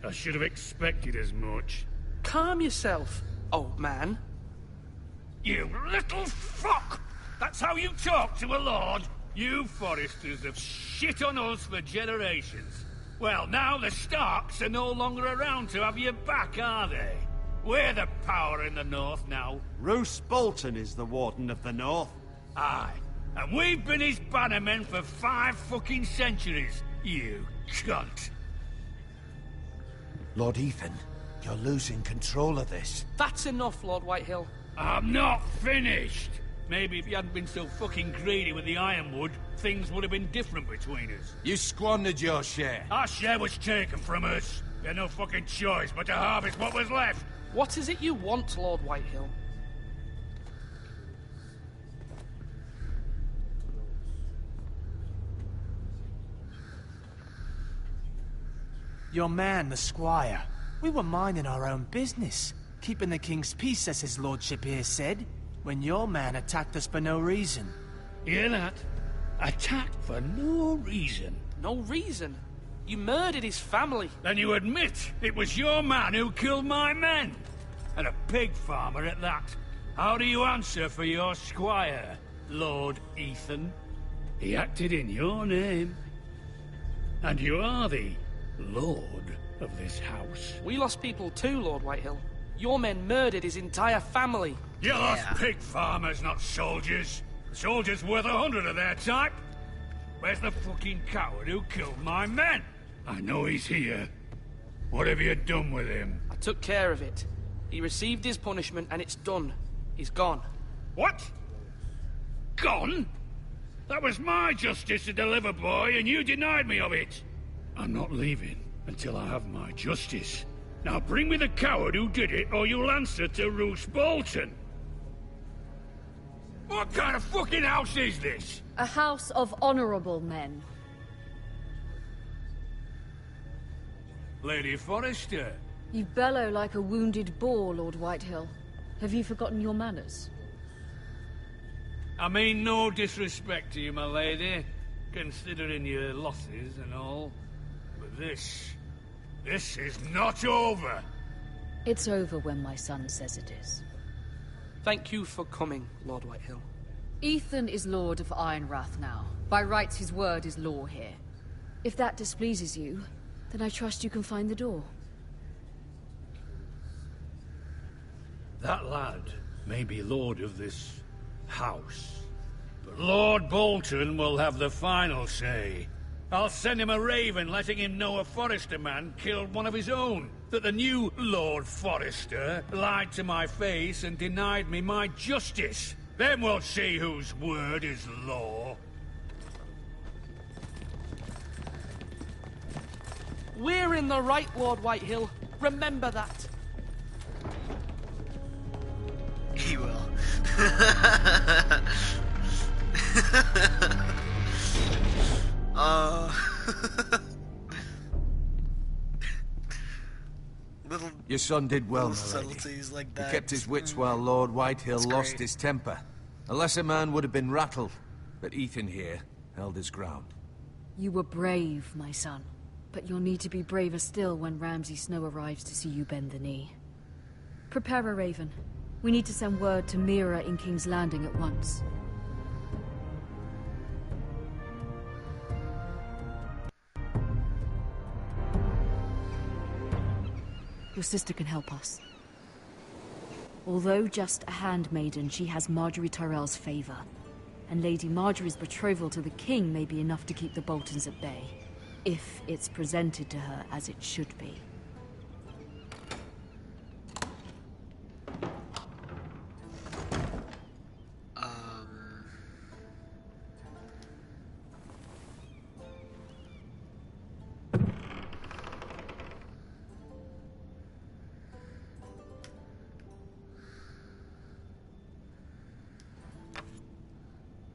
I should have expected as much. Calm yourself, old man. You little fuck! That's how you talk to a lord? You Forresters have shit on us for generations. Well, now the Starks are no longer around to have your back, are they? We're the power in the north now. Roose Bolton is the Warden of the North. Aye. And we've been his bannermen for 5 fucking centuries, you cunt. Lord Ethan, you're losing control of this. That's enough, Lord Whitehill. I'm not finished! Maybe if you hadn't been so fucking greedy with the ironwood, things would have been different between us. You squandered your share. Our share was taken from us. We had no fucking choice but to harvest what was left. What is it you want, Lord Whitehill? Your man, the squire. We were minding our own business, keeping the king's peace, as his lordship here said, when your man attacked us for no reason. Hear that? Attacked for no reason. No reason? You murdered his family. Then you admit it was your man who killed my men. And a pig farmer at that. How do you answer for your squire, Lord Ethan? He acted in your name. And you are the lord of this house. We lost people too, Lord Whitehill. Your men murdered his entire family. You lost pig farmers, not soldiers. The soldiers worth 100 of their type. Where's the fucking coward who killed my men? I know he's here. What have you done with him? I took care of it. He received his punishment and it's done. He's gone. What? Gone? That was my justice to deliver, boy, and you denied me of it. I'm not leaving until I have my justice. Now bring me the coward who did it, or you'll answer to Roose Bolton. What kind of fucking house is this? A house of honorable men. Lady Forrester. You bellow like a wounded boar, Lord Whitehill. Have you forgotten your manners? I mean no disrespect to you, my lady, considering your losses and all. But this is not over. It's over when my son says it is. Thank you for coming, Lord Whitehill. Ethan is Lord of Ironrath now. By rights, his word is law here. If that displeases you, then I trust you can find the door. That lad may be lord of this house, but Lord Bolton will have the final say. I'll send him a raven letting him know a Forrester man killed one of his own. That the new Lord Forrester lied to my face and denied me my justice. Then we'll see whose word is law. We're in the right, Lord Whitehill. Remember that. He will. Little Your son did well, my lady. subtleties like that. He kept his wits while Lord Whitehill lost his temper. A lesser man would have been rattled, but Ethan here held his ground. You were brave, my son. But you'll need to be braver still when Ramsay Snow arrives to see you bend the knee. Prepare a raven. We need to send word to Mira in King's Landing at once. Your sister can help us. Although just a handmaiden, she has Marjorie Tyrell's favor. And Lady Marjorie's betrothal to the king may be enough to keep the Boltons at bay. If it's presented to her as it should be.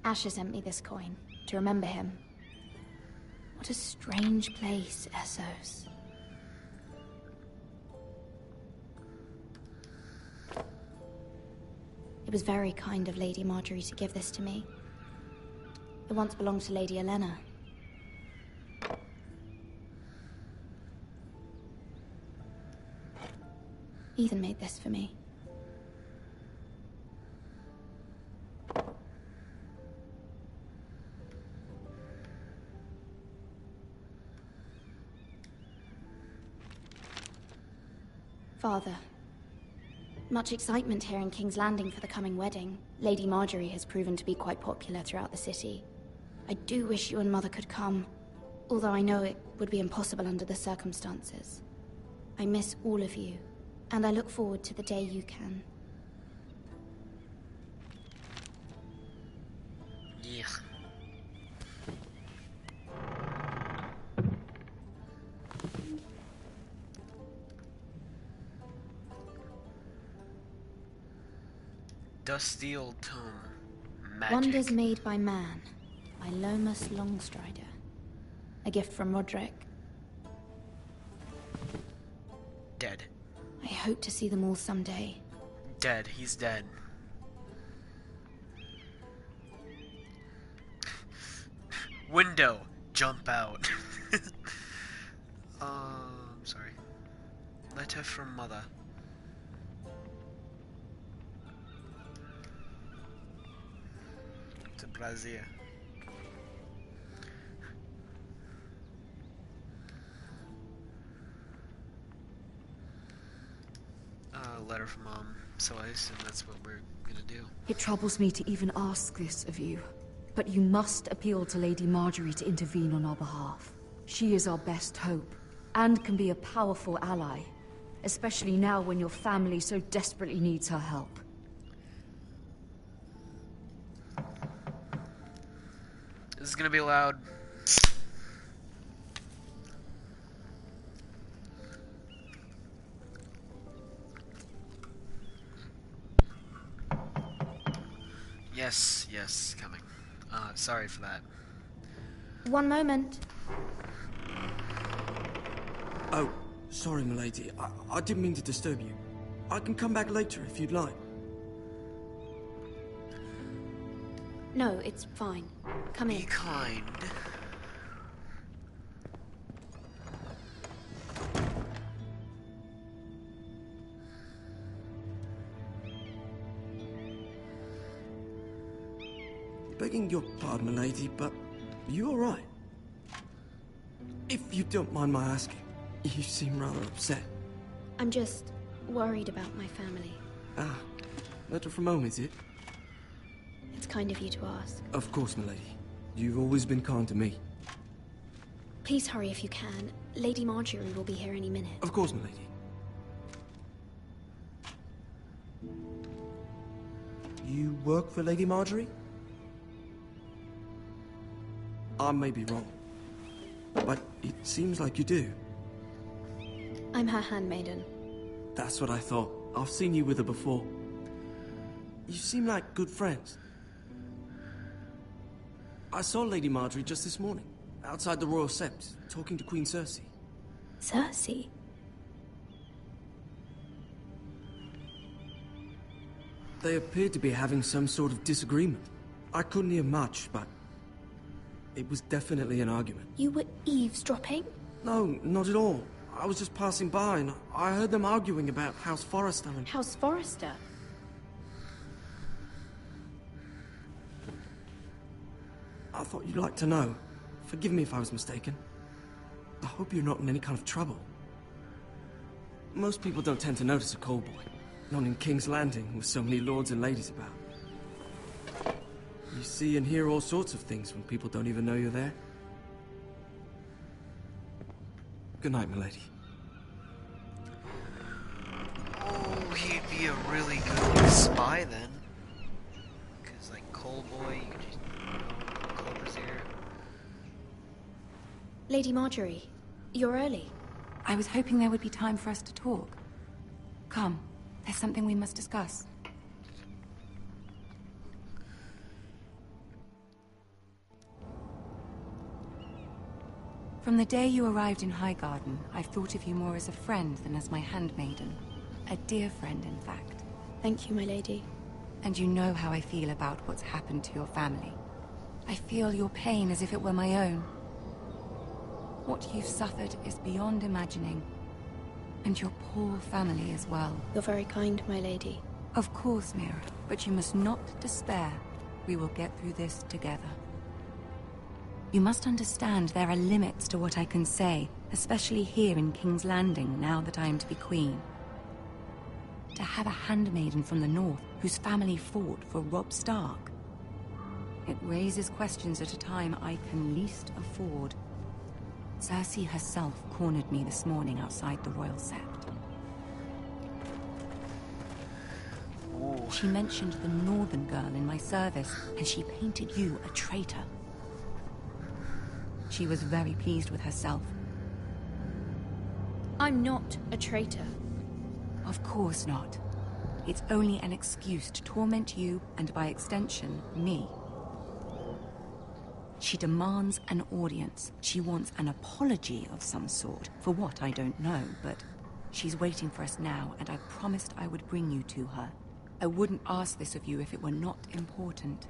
Asher sent me this coin to remember him. What a strange place, Essos. It was very kind of Lady Marjorie to give this to me. It once belonged to Lady Elena. Ethan made this for me. Father, much excitement here in King's Landing for the coming wedding. Lady Marjorie has proven to be quite popular throughout the city. I do wish you and Mother could come, although I know it would be impossible under the circumstances. I miss all of you, and I look forward to the day you can. Yeah. Dusty old tome. Magic. Wonders Made by Man, by Lomas Longstrider. A gift from Roderick. Dead. I hope to see them all someday. Dead. He's dead. Window. Jump out. I'm sorry. Letter from Mother. To Brazil. Letter from Mom, so I assume that's what we're gonna do. It troubles me to even ask this of you, but you must appeal to Lady Marjorie to intervene on our behalf. She is our best hope, and can be a powerful ally, especially now when your family so desperately needs her help. This is gonna be loud. Yes, yes, coming. Sorry for that. One moment. Oh, sorry, milady. I didn't mean to disturb you. I can come back later if you'd like. No, it's fine. Come in. Be kind. Begging your pardon, milady, but you all right? If you don't mind my asking, you seem rather upset. I'm just worried about my family. Ah, letter from home, is it? It's kind of you to ask. Of course, milady. You've always been kind to me. Please hurry if you can. Lady Marjorie will be here any minute. Of course, milady. You work for Lady Marjorie? I may be wrong, but it seems like you do. I'm her handmaiden. That's what I thought. I've seen you with her before. You seem like good friends. I saw Lady Marjorie just this morning, outside the Royal Sept, talking to Queen Cersei. Cersei? They appeared to be having some sort of disagreement. I couldn't hear much, but it was definitely an argument. You were eavesdropping? No, not at all. I was just passing by and I heard them arguing about House Forrester and... House Forrester? I thought you'd like to know. Forgive me if I was mistaken. I hope you're not in any kind of trouble. Most people don't tend to notice a call boy. Not in King's Landing with so many lords and ladies about. You see and hear all sorts of things when people don't even know you're there. Good night, milady. Oh, he'd be a really good spy then. Cause like Coal Boy, you could just Clover's here. Lady Marjorie, you're early. I was hoping there would be time for us to talk. Come, there's something we must discuss. From the day you arrived in Highgarden, I've thought of you more as a friend than as my handmaiden. A dear friend, in fact. Thank you, my lady. And you know how I feel about what's happened to your family. I feel your pain as if it were my own. What you've suffered is beyond imagining. And your poor family as well. You're very kind, my lady. Of course, Mira, but you must not despair. We will get through this together. You must understand there are limits to what I can say, especially here in King's Landing, now that I am to be queen. To have a handmaiden from the north whose family fought for Robb Stark. It raises questions at a time I can least afford. Cersei herself cornered me this morning outside the Royal Sept. Ooh. She mentioned the northern girl in my service, and she painted you a traitor. She was very pleased with herself. I'm not a traitor. Of course not. It's only an excuse to torment you, and by extension, me. She demands an audience. She wants an apology of some sort. For what, I don't know, but she's waiting for us now, and I promised I would bring you to her. I wouldn't ask this of you if it were not important.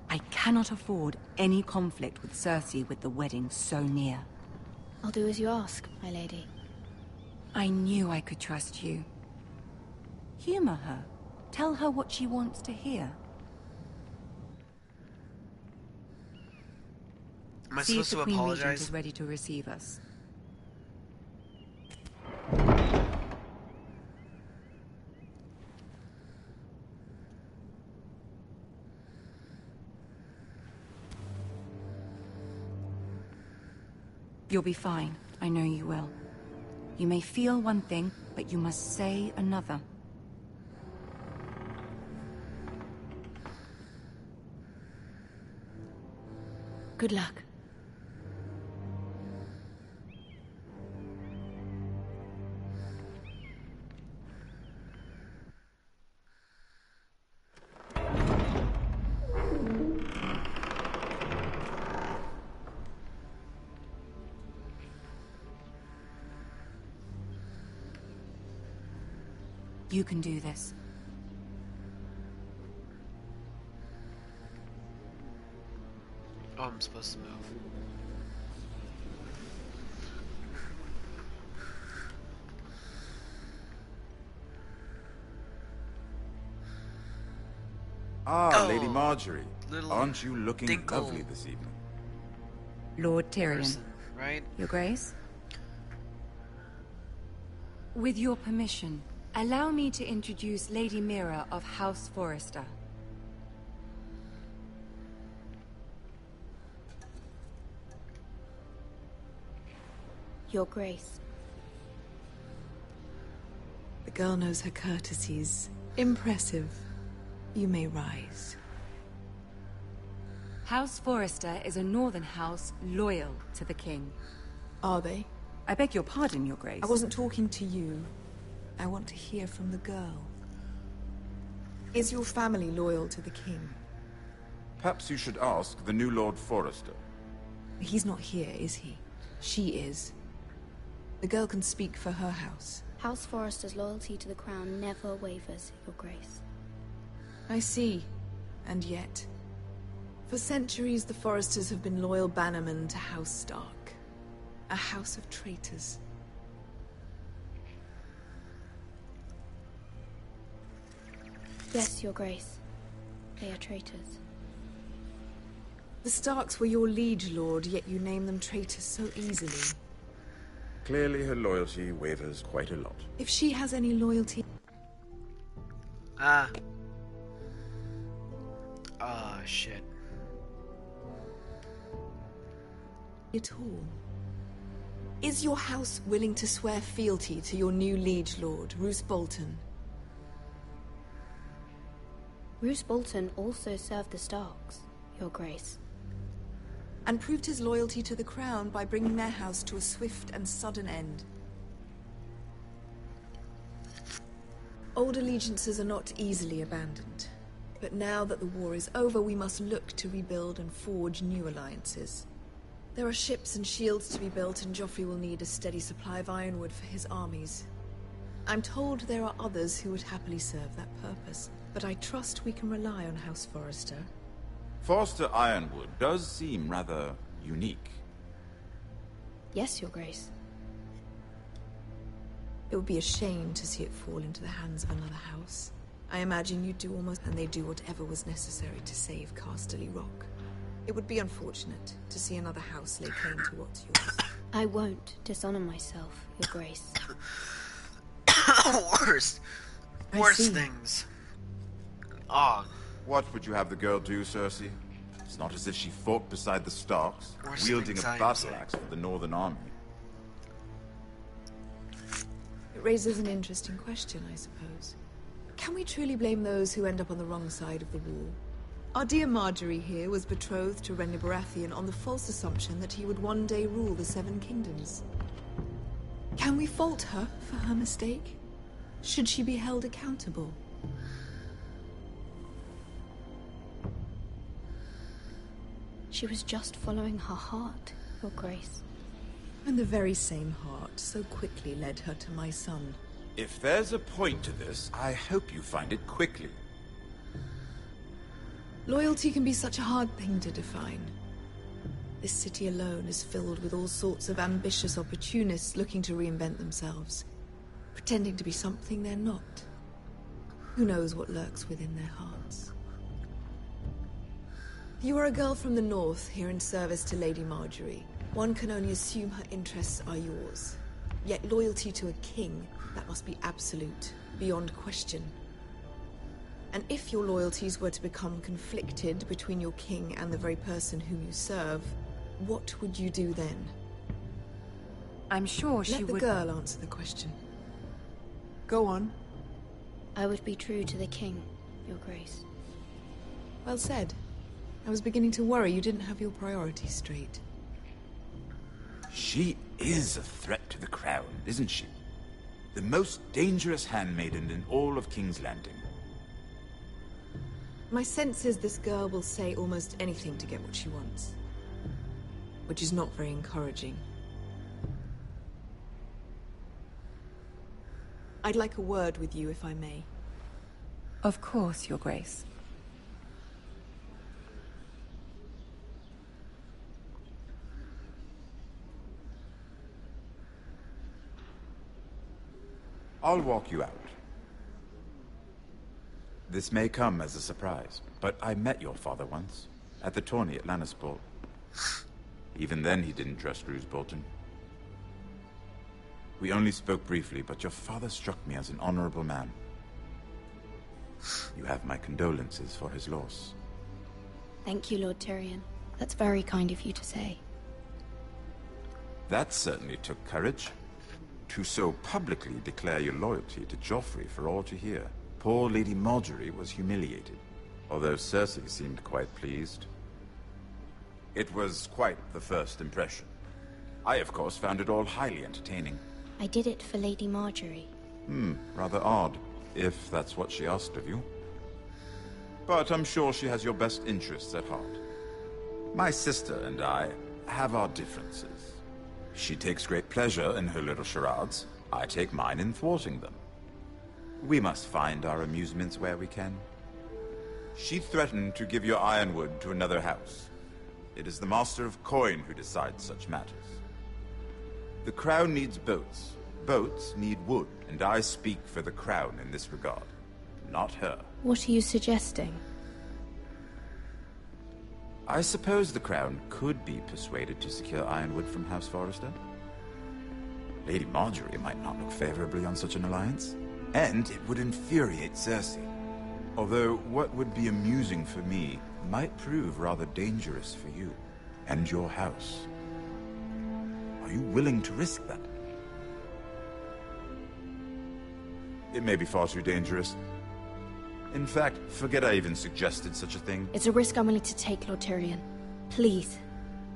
I cannot afford any conflict with Cersei with the wedding so near. I'll do as you ask, my lady. I knew I could trust you. Humor her. Tell her what she wants to hear. Am I See if supposed the to Queen Regent apologize? is ready to receive us. You'll be fine. I know you will. You may feel one thing, but you must say another. Good luck. You can do this. Oh, I'm supposed to move. Ah, Oh, Lady Marjorie. little Aren't you looking dinkle lovely this evening? Lord Tyrion. Person, right? Your Grace? With your permission, allow me to introduce Lady Mira of House Forrester. Your Grace. The girl knows her courtesies. Impressive. You may rise. House Forrester is a northern house loyal to the king. Are they? I beg your pardon, Your Grace. I wasn't talking to you. I want to hear from the girl. Is your family loyal to the king? Perhaps you should ask the new Lord Forrester. He's not here, is he? She is. The girl can speak for her house. House Forrester's loyalty to the crown never wavers, Your Grace. I see. And yet... For centuries, the Forresters have been loyal bannermen to House Stark. A house of traitors. Yes, Your Grace. They are traitors. The Starks were your liege lord, yet you name them traitors so easily. Clearly her loyalty wavers quite a lot. If she has any loyalty... Ah, shit. At all. Is your house willing to swear fealty to your new liege lord, Roose Bolton? Roose Bolton also served the Starks, Your Grace. And proved his loyalty to the crown by bringing their house to a swift and sudden end. Old allegiances are not easily abandoned. But now that the war is over, we must look to rebuild and forge new alliances. There are ships and shields to be built, and Joffrey will need a steady supply of ironwood for his armies. I'm told there are others who would happily serve that purpose, but I trust we can rely on House Forrester. Forrester Ironwood does seem rather unique. Yes, Your Grace. It would be a shame to see it fall into the hands of another house. I imagine you'd do almost, and they'd do whatever was necessary to save Casterly Rock. It would be unfortunate to see another house lay claim to what's yours. I won't dishonor myself, Your Grace. Worst things. Oh. What would you have the girl do, Cersei? It's not as if she fought beside the Starks, Worst wielding a things I battle axe for the Northern Army. It raises an interesting question, I suppose. Can we truly blame those who end up on the wrong side of the war? Our dear Marjorie here was betrothed to Renly Baratheon on the false assumption that he would one day rule the Seven Kingdoms. Can we fault her for her mistake? Should she be held accountable? She was just following her heart, Your Grace. And the very same heart so quickly led her to my son. If there's a point to this, I hope you find it quickly. Loyalty can be such a hard thing to define. This city alone is filled with all sorts of ambitious opportunists looking to reinvent themselves, pretending to be something they're not. Who knows what lurks within their hearts? You are a girl from the north, here in service to Lady Marjorie. One can only assume her interests are yours. Yet loyalty to a king, that must be absolute, beyond question. And if your loyalties were to become conflicted between your king and the very person whom you serve, what would you do then? I'm sure she would... Let the girl answer the question. Go on. I would be true to the king, Your Grace. Well said. I was beginning to worry you didn't have your priorities straight. She is a threat to the crown, isn't she? The most dangerous handmaiden in all of King's Landing. My sense is this girl will say almost anything to get what she wants. Which is not very encouraging. I'd like a word with you, if I may. Of course, Your Grace. I'll walk you out. This may come as a surprise, but I met your father once, at the tourney at Lannisport. Even then he didn't trust Roose Bolton. We only spoke briefly, but your father struck me as an honorable man. You have my condolences for his loss. Thank you, Lord Tyrion. That's very kind of you to say. That certainly took courage. To so publicly declare your loyalty to Joffrey for all to hear. Poor Lady Marjorie was humiliated, although Cersei seemed quite pleased. It was quite the first impression. I, of course, found it all highly entertaining. I did it for Lady Marjorie. Rather odd, if that's what she asked of you. But I'm sure she has your best interests at heart. My sister and I have our differences. She takes great pleasure in her little charades. I take mine in thwarting them. We must find our amusements where we can. She threatened to give your ironwood to another house. It is the Master of Coin who decides such matters. The Crown needs boats. Boats need wood, and I speak for the Crown in this regard, not her. What are you suggesting? I suppose the Crown could be persuaded to secure ironwood from House Forrester. Lady Marjorie might not look favorably on such an alliance, and it would infuriate Cersei. Although what would be amusing for me might prove rather dangerous for you and your house. Are you willing to risk that? It may be far too dangerous. In fact, forget I even suggested such a thing. It's a risk I'm willing to take, Lord Tyrion. Please.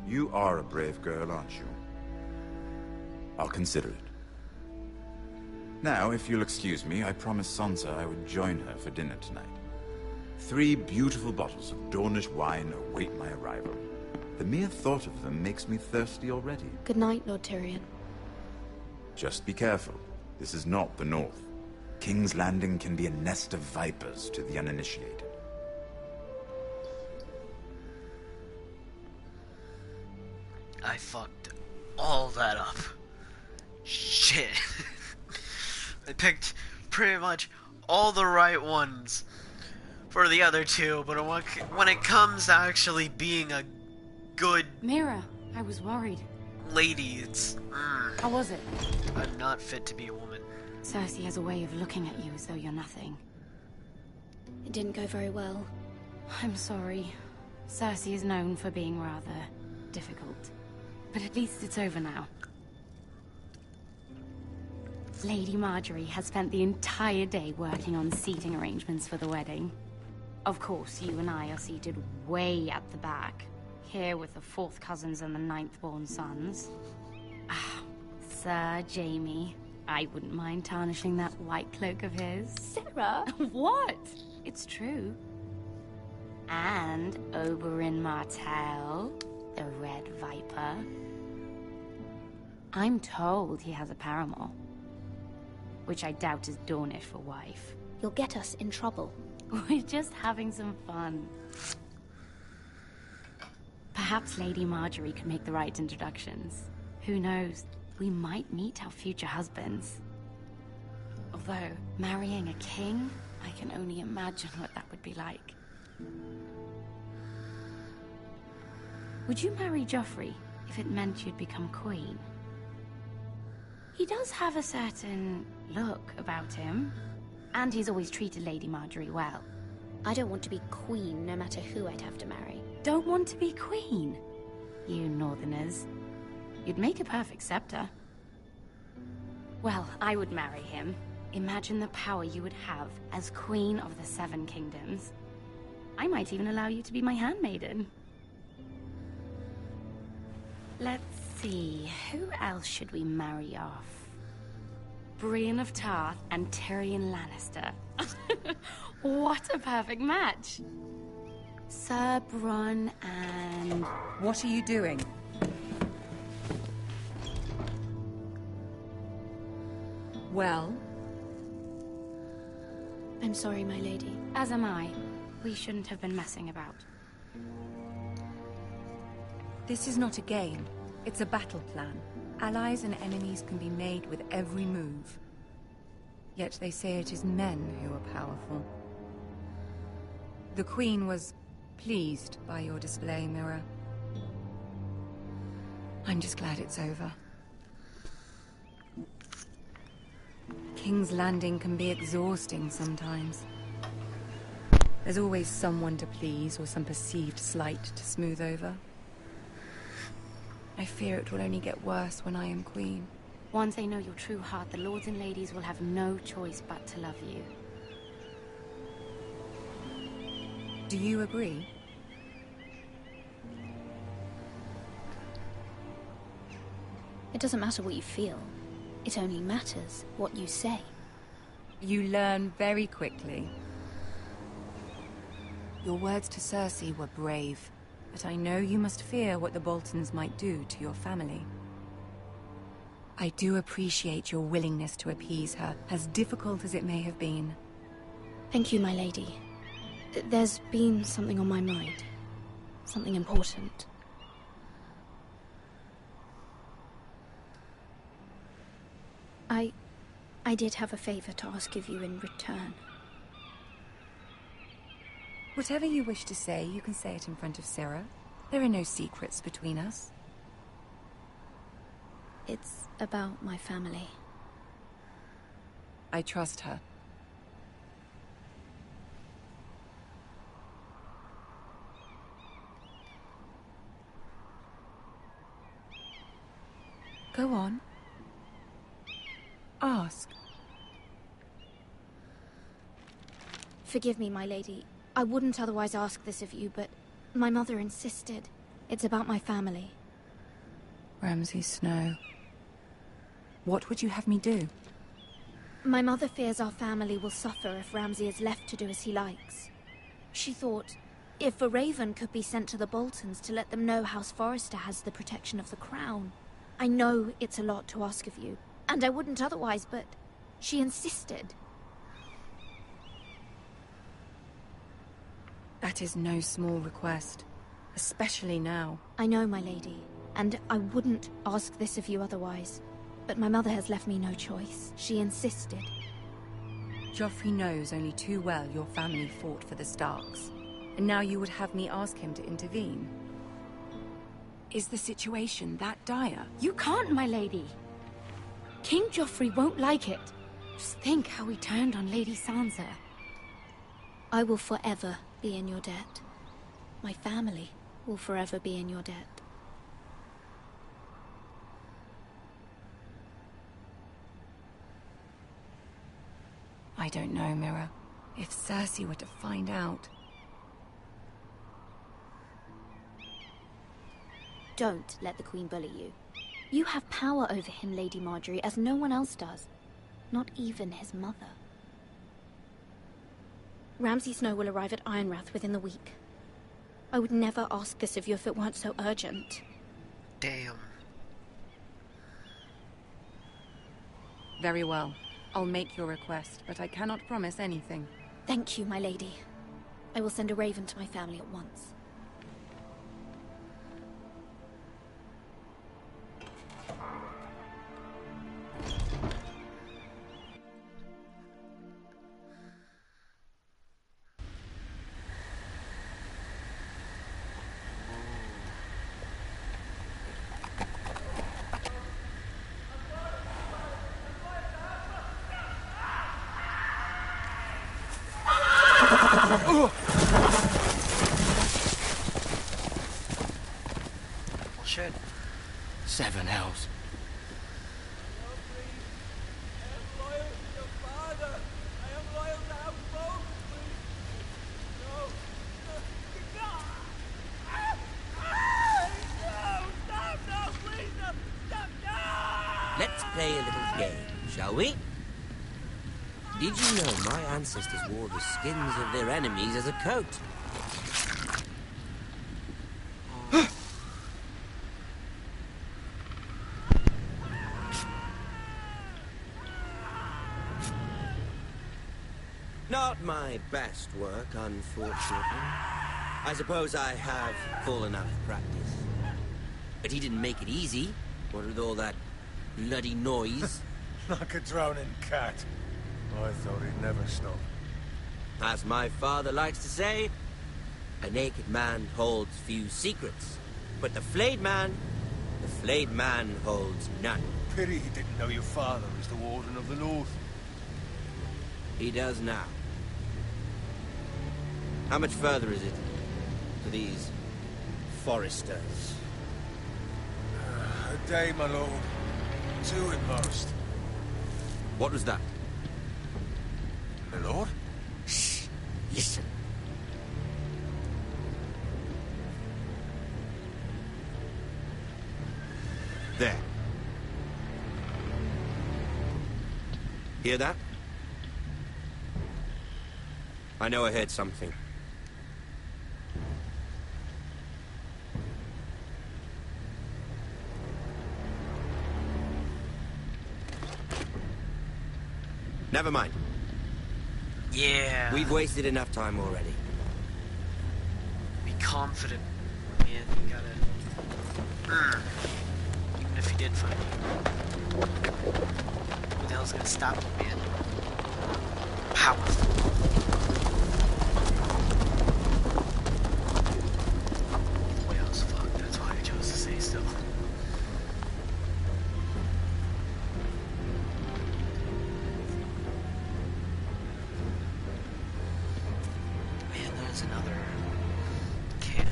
You are a brave girl, aren't you? I'll consider it. Now, if you'll excuse me, I promised Sansa I would join her for dinner tonight. 3 beautiful bottles of Dornish wine await my arrival. The mere thought of them makes me thirsty already. Good night, Lord Tyrion. Just be careful. This is not the North. King's Landing can be a nest of vipers to the uninitiated. I fucked all that up. Shit. I picked pretty much all the right ones for the other 2, but when it comes to actually being a good Mira, I was worried. lady, it's... How was it? I'm not fit to be a woman. Cersei has a way of looking at you as though you're nothing. It didn't go very well. I'm sorry. Cersei is known for being rather difficult. But at least it's over now. Lady Marjorie has spent the entire day working on seating arrangements for the wedding. Of course, you and I are seated way at the back, here with the 4th cousins and the 9th-born sons. Ah, Sir Jaime. I wouldn't mind tarnishing that white cloak of his. Sarah? What? It's true. And Oberyn Martell, the Red Viper. I'm told he has a paramour, which I doubt is Dornish for wife. You'll get us in trouble. We're just having some fun. Perhaps Lady Marjorie could make the right introductions. Who knows? We might meet our future husbands. Although, marrying a king, I can only imagine what that would be like. Would you marry Joffrey if it meant you'd become queen? He does have a certain look about him, and he's always treated Lady Marjorie well. I don't want to be queen, no matter who I'd have to marry. Don't want to be queen? You northerners. You'd make a perfect scepter. Well, I would marry him. Imagine the power you would have as Queen of the 7 Kingdoms. I might even allow you to be my handmaiden. Let's see, who else should we marry off? Brienne of Tarth and Tyrion Lannister. What a perfect match! Sir Bronn and... What are you doing? Well? I'm sorry, my lady. As am I. We shouldn't have been messing about. This is not a game. It's a battle plan. Allies and enemies can be made with every move. Yet they say it is men who are powerful. The Queen was pleased by your display, Mira. I'm just glad it's over. King's Landing can be exhausting sometimes. There's always someone to please or some perceived slight to smooth over. I fear it will only get worse when I am queen. Once they know your true heart, the lords and ladies will have no choice but to love you. Do you agree? It doesn't matter what you feel. It only matters what you say. You learn very quickly. Your words to Cersei were brave, but I know you must fear what the Boltons might do to your family. I do appreciate your willingness to appease her, as difficult as it may have been. Thank you, my lady. There's been something on my mind. Something important. I did have a favor to ask of you in return. Whatever you wish to say, you can say it in front of Sarah. There are no secrets between us. It's about my family. I trust her. Go on. Ask. Forgive me, my lady. I wouldn't otherwise ask this of you, but my mother insisted. It's about my family. Ramsay Snow. What would you have me do? My mother fears our family will suffer if Ramsay is left to do as he likes. She thought, if a raven could be sent to the Boltons to let them know House Forrester has the protection of the crown. I know it's a lot to ask of you, and I wouldn't otherwise, but she insisted. That is no small request, especially now. I know, my lady, and I wouldn't ask this of you otherwise. But my mother has left me no choice. She insisted. Joffrey knows only too well your family fought for the Starks, and now you would have me ask him to intervene. Is the situation that dire? You can't, my lady. King Joffrey won't like it. Just think how he turned on Lady Sansa. I will forever be in your debt. My family will forever be in your debt. I don't know, Mira. If Cersei were to find out... Don't let the Queen bully you. You have power over him, Lady Marjorie, as no one else does. Not even his mother. Ramsay Snow will arrive at Ironrath within the week. I would never ask this of you if it weren't so urgent. Damn. Very well. I'll make your request, but I cannot promise anything. Thank you, my lady. I will send a raven to my family at once. Shit. 7 hells. Let's play a little game, shall we? Did you know my ancestors wore the skins of their enemies as a coat? Not my best work, unfortunately. I suppose I have fallen out of practice. But he didn't make it easy, what with all that bloody noise. Like a drowning cat. I thought he'd never stop. As my father likes to say, a naked man holds few secrets. But the flayed man holds none. Pity he didn't know your father was the Warden of the North. He does now. How much further is it to these Foresters? day, my lord. 2 at most. What was that? My lord? Shh. Listen. There. Hear that? I know I heard something. Never mind. Yeah. We've wasted enough time already. Be confident, man. You gotta. Even if he did find you, who the hell's gonna stop him, man? Powerful. Boy, I was fucked. That's why I chose to stay still. Man, there's another can.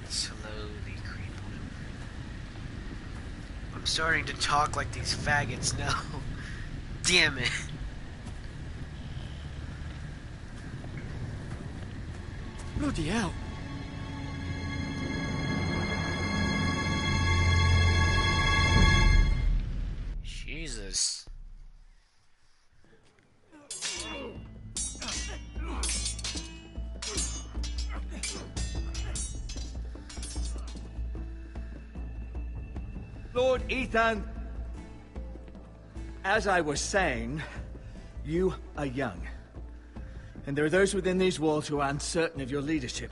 Slowly creep on him. I'm starting to talk like these faggots now. Damn it. Bloody hell. Jesus. Lord Ethan, as I was saying, you are young. And there are those within these walls who are uncertain of your leadership.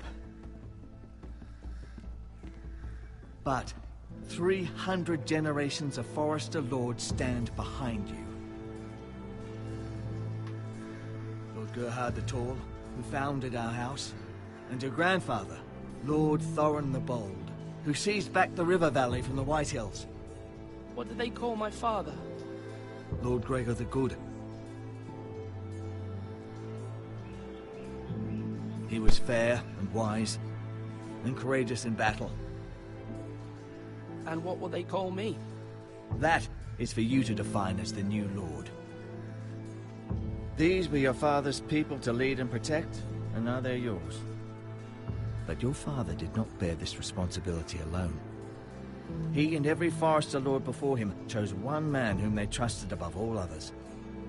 But 300 generations of Forester Lords stand behind you. Lord Gerhard the Tall, who founded our house, and your grandfather, Lord Thorin the Bold, who seized back the river valley from the White Hills. What did they call my father? Lord Gregor the Good. He was fair and wise, and courageous in battle. And what will they call me? That is for you to define as the new lord. These were your father's people to lead and protect, and now they're yours. But your father did not bear this responsibility alone. He and every Forester Lord before him chose one man whom they trusted above all others,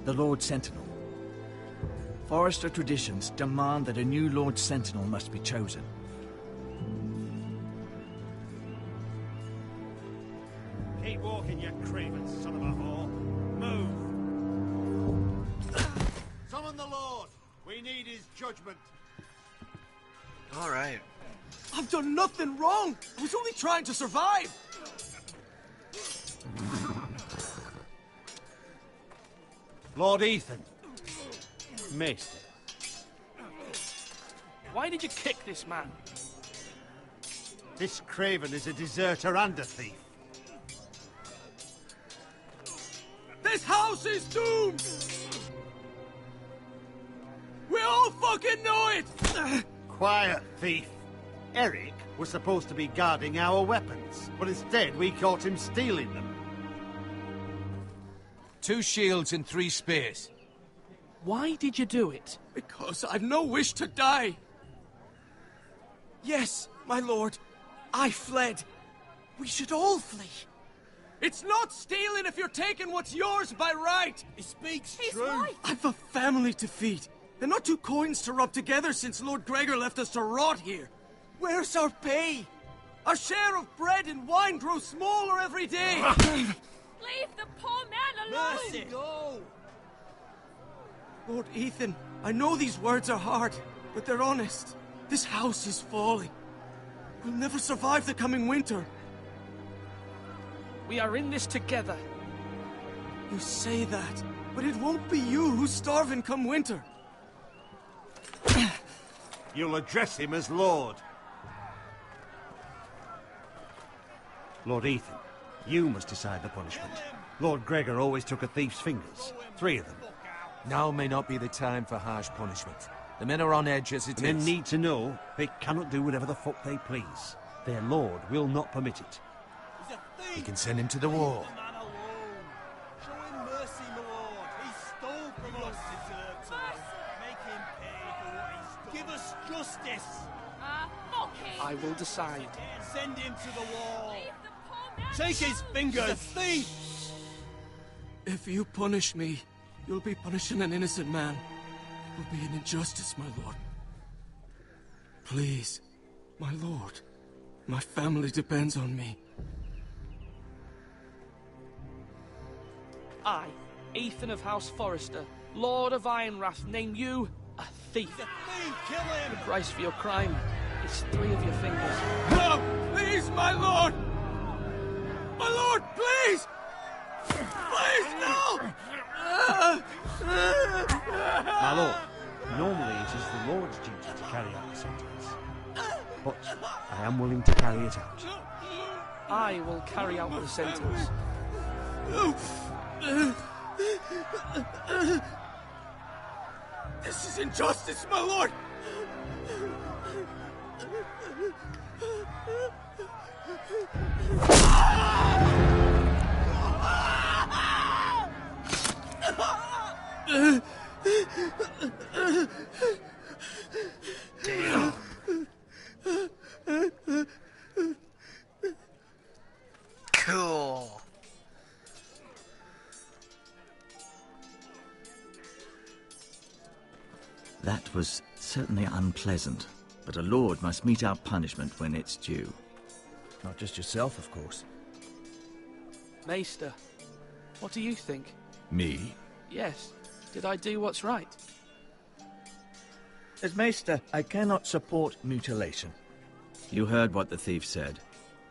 the Lord Sentinel. Forester traditions demand that a new Lord Sentinel must be chosen. Keep walking, you craven son of a whore. Move! Summon the Lord! We need his judgment. Alright. I've done nothing wrong! I was only trying to survive! Lord Ethan. Maester. Why did you kick this man? This craven is a deserter and a thief. This house is doomed! We all fucking know it! Quiet, thief. Eric was supposed to be guarding our weapons, but instead we caught him stealing them. 2 shields and 3 spears. Why did you do it? Because I've no wish to die. Yes, my lord. I fled. We should all flee. It's not stealing if you're taking what's yours by right. He speaks He's true. right. I've a family to feed. And not 2 coins to rub together since Lord Gregor left us to rot here. Where's our pay? Our share of bread and wine grows smaller every day. Leave the poor man alone! Mercy. Go! Lord Ethan, I know these words are hard, but they're honest. This house is falling. We'll never survive the coming winter. We are in this together. You say that, but it won't be you who's starving come winter. You'll address him as Lord. Lord Ethan, you must decide the punishment. Lord Gregor always took a thief's fingers. 3 of them. Now may not be the time for harsh punishment. The men are on edge as it And is. they need to know they cannot do whatever the fuck they please. Their lord will not permit it. You can send him to the wall. Show him mercy, my lord. He stole from us. Deserves it. Make him pay for what he's done. Give us justice. I will decide. Send him to the wall. Take his fingers. He's a thief. If you punish me, you'll be punishing an innocent man. It will be an injustice, my lord. Please, my lord. My family depends on me. I, Ethan of House Forrester, Lord of Ironrath, name you a thief. He's a thief. Kill him. The price for your crime is 3 of your fingers. No! Please, my lord! My lord, please! Please, no! My lord, normally it is the lord's duty to carry out the sentence. But I am willing to carry it out. I will carry out the sentence. This is injustice, my lord! Damn. Cool. That was certainly unpleasant, but a lord must mete out punishment when it's due. Not just yourself, of course. Maester, what do you think? Me? Yes. Did I do what's right? As Maester, I cannot support mutilation. You heard what the thief said.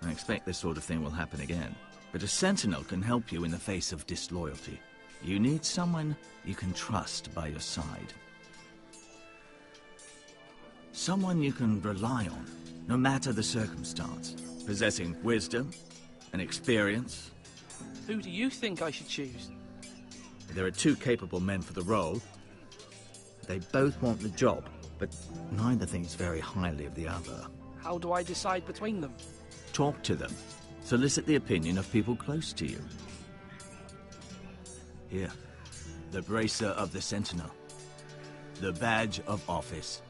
I expect this sort of thing will happen again. But a sentinel can help you in the face of disloyalty. You need someone you can trust by your side. Someone you can rely on, no matter the circumstance. Possessing wisdom and experience. Who do you think I should choose? There are 2 capable men for the role. They both want the job, but neither thinks very highly of the other. How do I decide between them? Talk to them. Solicit the opinion of people close to you. Here, the bracer of the Sentinel. The badge of office.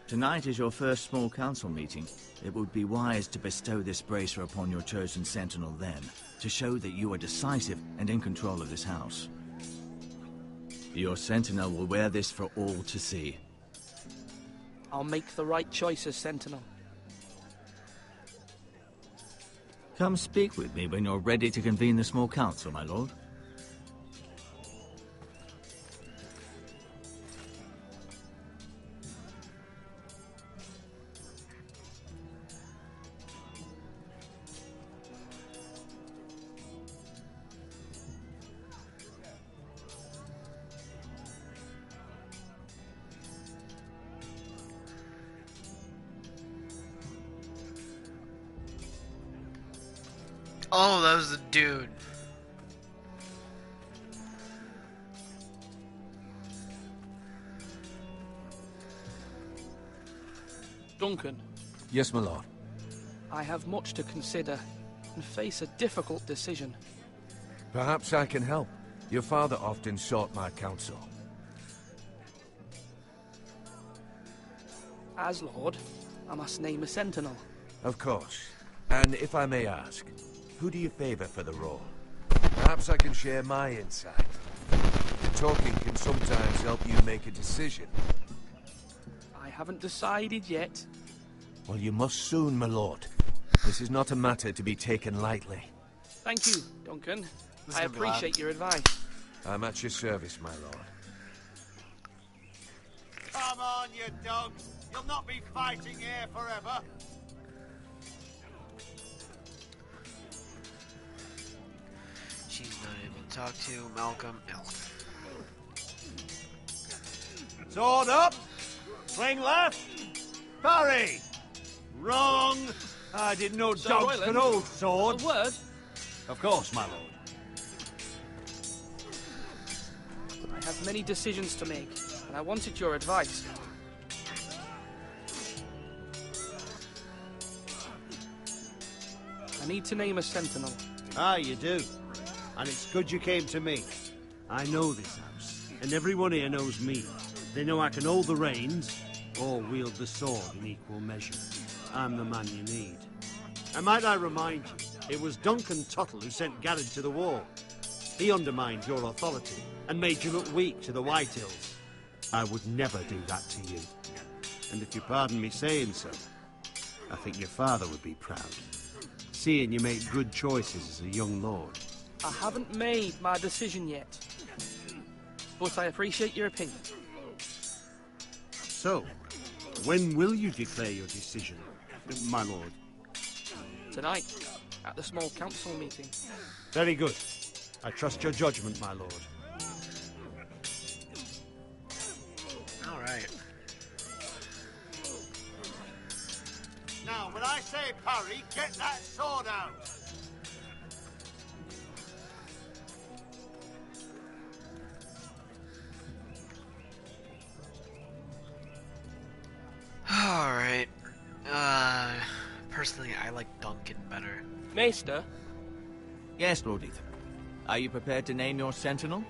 Tonight is your first small council meeting. It would be wise to bestow this bracer upon your chosen Sentinel then, to show that you are decisive and in control of this house. Your Sentinel will wear this for all to see. I'll make the right choice as Sentinel. Come speak with me when you're ready to convene the small council, my lord. Oh, that was the dude. Duncan. Yes, my lord. I have much to consider and face a difficult decision. Perhaps I can help. Your father often sought my counsel. As Lord, I must name a Sentinel. Of course. And if I may ask, who do you favor for the role? Perhaps I can share my insight. Talking can sometimes help you make a decision. I haven't decided yet. Well, you must soon, my lord. This is not a matter to be taken lightly. Thank you, Duncan. This I is gonna be appreciate your advice. I'm at your service, my lord. Come on, you dogs. You'll not be fighting here forever. She's not able to talk to Malcolm Elf. Sword up. Swing left. Parry. Wrong. I didn't know Sir dogs Royland, could hold swords. A word? Of course, my lord. I have many decisions to make, and I wanted your advice. I need to name a sentinel. Ah, you do. And it's good you came to me. I know this house, and everyone here knows me. They know I can hold the reins, or wield the sword in equal measure. I'm the man you need. And might I remind you, it was Duncan Tuttle who sent Garrett to the war. He undermined your authority, and made you look weak to the Whitehills. I would never do that to you. And if you pardon me saying so, I think your father would be proud. Seeing you make good choices as a young lord. I haven't made my decision yet, but I appreciate your opinion. So, when will you declare your decision, my lord? Tonight, at the small council meeting. Very good. I trust your judgment, my lord. All right. Now, when I say parry, get that sword out! Alright. Personally, I like Duncan better. Maester? Yes, Lord Ethan. Are you prepared to name your sentinel?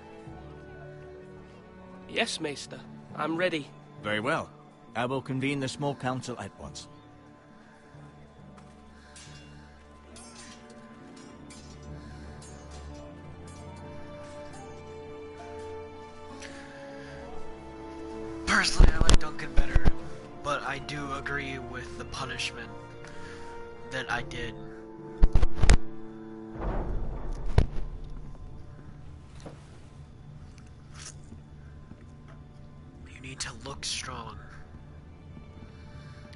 Yes, Maester. I'm ready. Very well. I will convene the small council at once. Personally, I like Duncan better, but I do agree with the punishment that I did. You need to look strong,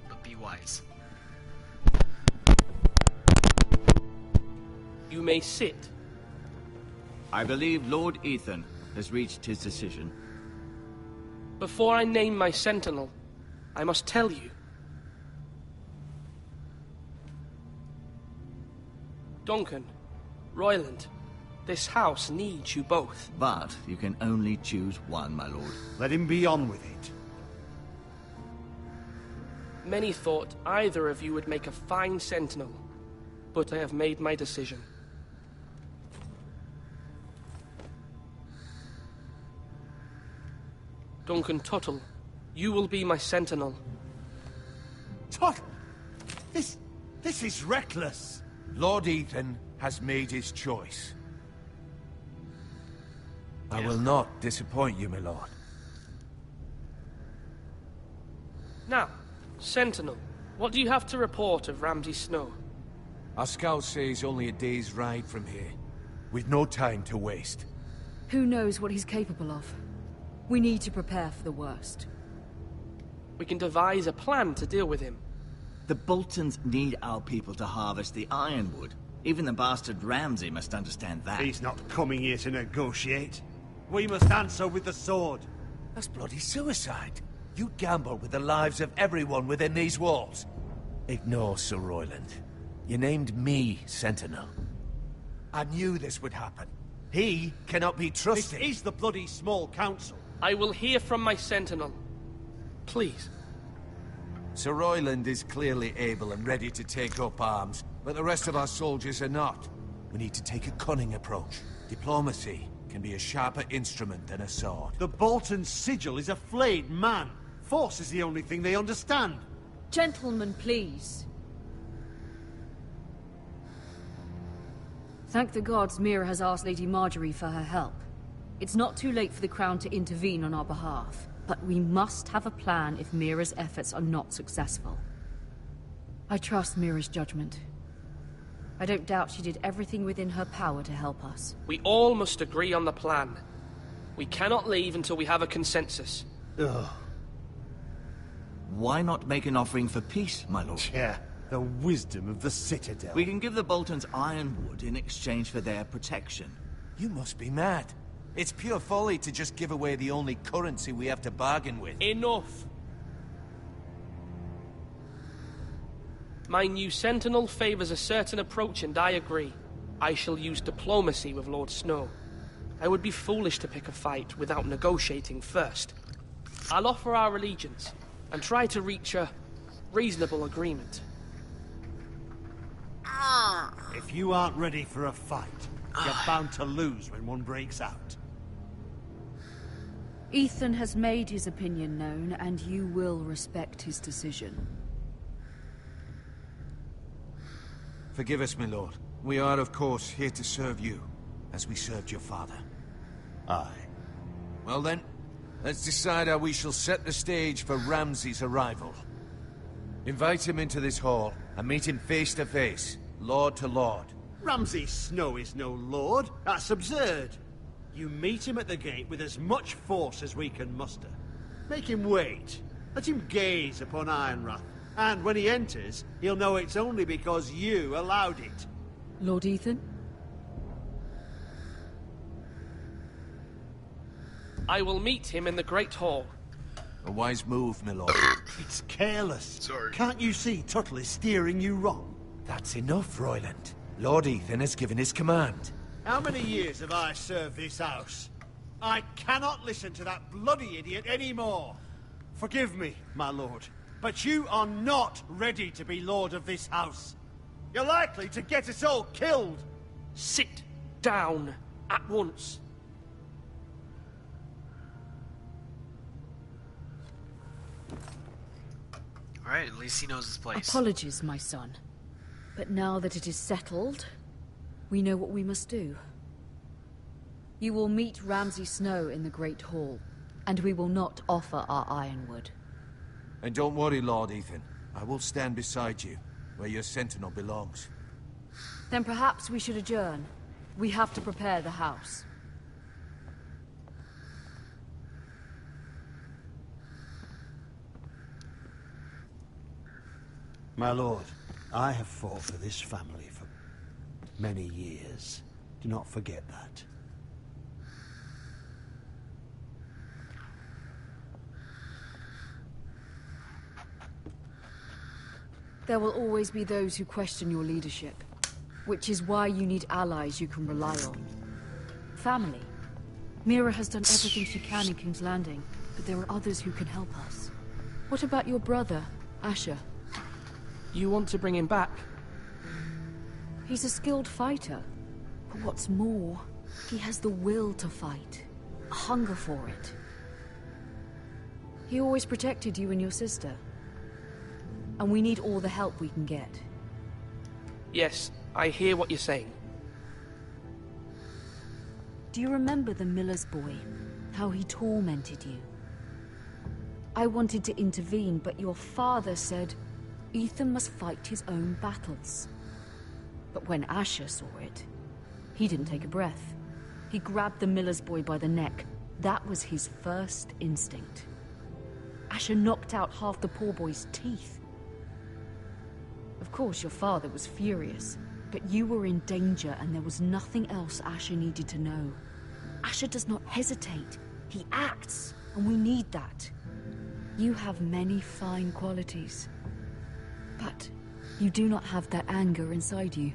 but be wise. You may sit. I believe Lord Ethan has reached his decision. Before I name my sentinel, I must tell you. Duncan, Royland, this house needs you both. But you can only choose one, my lord. Let him be on with it. Many thought either of you would make a fine sentinel, but I have made my decision. Duncan Tuttle, you will be my sentinel. Tuttle! This is reckless! Lord Ethan has made his choice. I will not disappoint you, my lord. Now, Sentinel, what do you have to report of Ramsay Snow? Our scouts say he's only a day's ride from here. We've no time to waste. Who knows what he's capable of? We need to prepare for the worst. We can devise a plan to deal with him. The Boltons need our people to harvest the ironwood. Even the bastard Ramsay must understand that. He's not coming here to negotiate. We must answer with the sword. That's bloody suicide. You gamble with the lives of everyone within these walls. Ignore Sir Royland. You named me Sentinel. I knew this would happen. He cannot be trusted. This is the bloody small council. I will hear from my Sentinel. Please. Sir Royland is clearly able and ready to take up arms, but the rest of our soldiers are not. We need to take a cunning approach. Diplomacy can be a sharper instrument than a sword. The Bolton sigil is a flayed man. Force is the only thing they understand. Gentlemen, please. Thank the gods Mira has asked Lady Marjorie for her help. It's not too late for the Crown to intervene on our behalf, but we must have a plan if Mira's efforts are not successful. I trust Mira's judgment. I don't doubt she did everything within her power to help us. We all must agree on the plan. We cannot leave until we have a consensus. Ugh. Why not make an offering for peace, my lord? Yeah, the wisdom of the Citadel. We can give the Boltons ironwood in exchange for their protection. You must be mad. It's pure folly to just give away the only currency we have to bargain with. Enough! My new Sentinel favors a certain approach, and I agree. I shall use diplomacy with Lord Snow. I would be foolish to pick a fight without negotiating first. I'll offer our allegiance, and try to reach a reasonable agreement. If you aren't ready for a fight, you're bound to lose when one breaks out. Ethan has made his opinion known, and you will respect his decision. Forgive us, my lord. We are, of course, here to serve you, as we served your father. Aye. Well then, let's decide how we shall set the stage for Ramsay's arrival. Invite him into this hall, and meet him face to face, lord to lord. Ramsay Snow is no lord. That's absurd. You meet him at the gate with as much force as we can muster. Make him wait. Let him gaze upon Ironrath. And when he enters, he'll know it's only because you allowed it. Lord Ethan? I will meet him in the Great Hall. A wise move, my lord. It's careless. Sorry. Can't you see Tuttle is steering you wrong? That's enough, Royland. Lord Ethan has given his command. How many years have I served this house? I cannot listen to that bloody idiot anymore. Forgive me, my lord, but you are not ready to be lord of this house. You're likely to get us all killed. Sit down at once. Alright, at least he knows his place. Apologies, my son. But now that it is settled, we know what we must do. You will meet Ramsay Snow in the Great Hall, and we will not offer our ironwood. And don't worry, Lord Ethan. I will stand beside you, where your sentinel belongs. Then perhaps we should adjourn. We have to prepare the house. My lord, I have fought for this family for many years. Do not forget that. There will always be those who question your leadership, which is why you need allies you can rely on. Family. Mira has done everything she can in King's Landing, but there are others who can help us. What about your brother, Asher? You want to bring him back? He's a skilled fighter, but what's more, he has the will to fight, a hunger for it. He always protected you and your sister, and we need all the help we can get. Yes, I hear what you're saying. Do you remember the miller's boy? How he tormented you? I wanted to intervene, but your father said Ethan must fight his own battles. But when Asher saw it, he didn't take a breath. He grabbed the miller's boy by the neck. That was his first instinct. Asher knocked out half the poor boy's teeth. Of course, your father was furious, but you were in danger and there was nothing else Asher needed to know. Asher does not hesitate. He acts, and we need that. You have many fine qualities, but you do not have that anger inside you.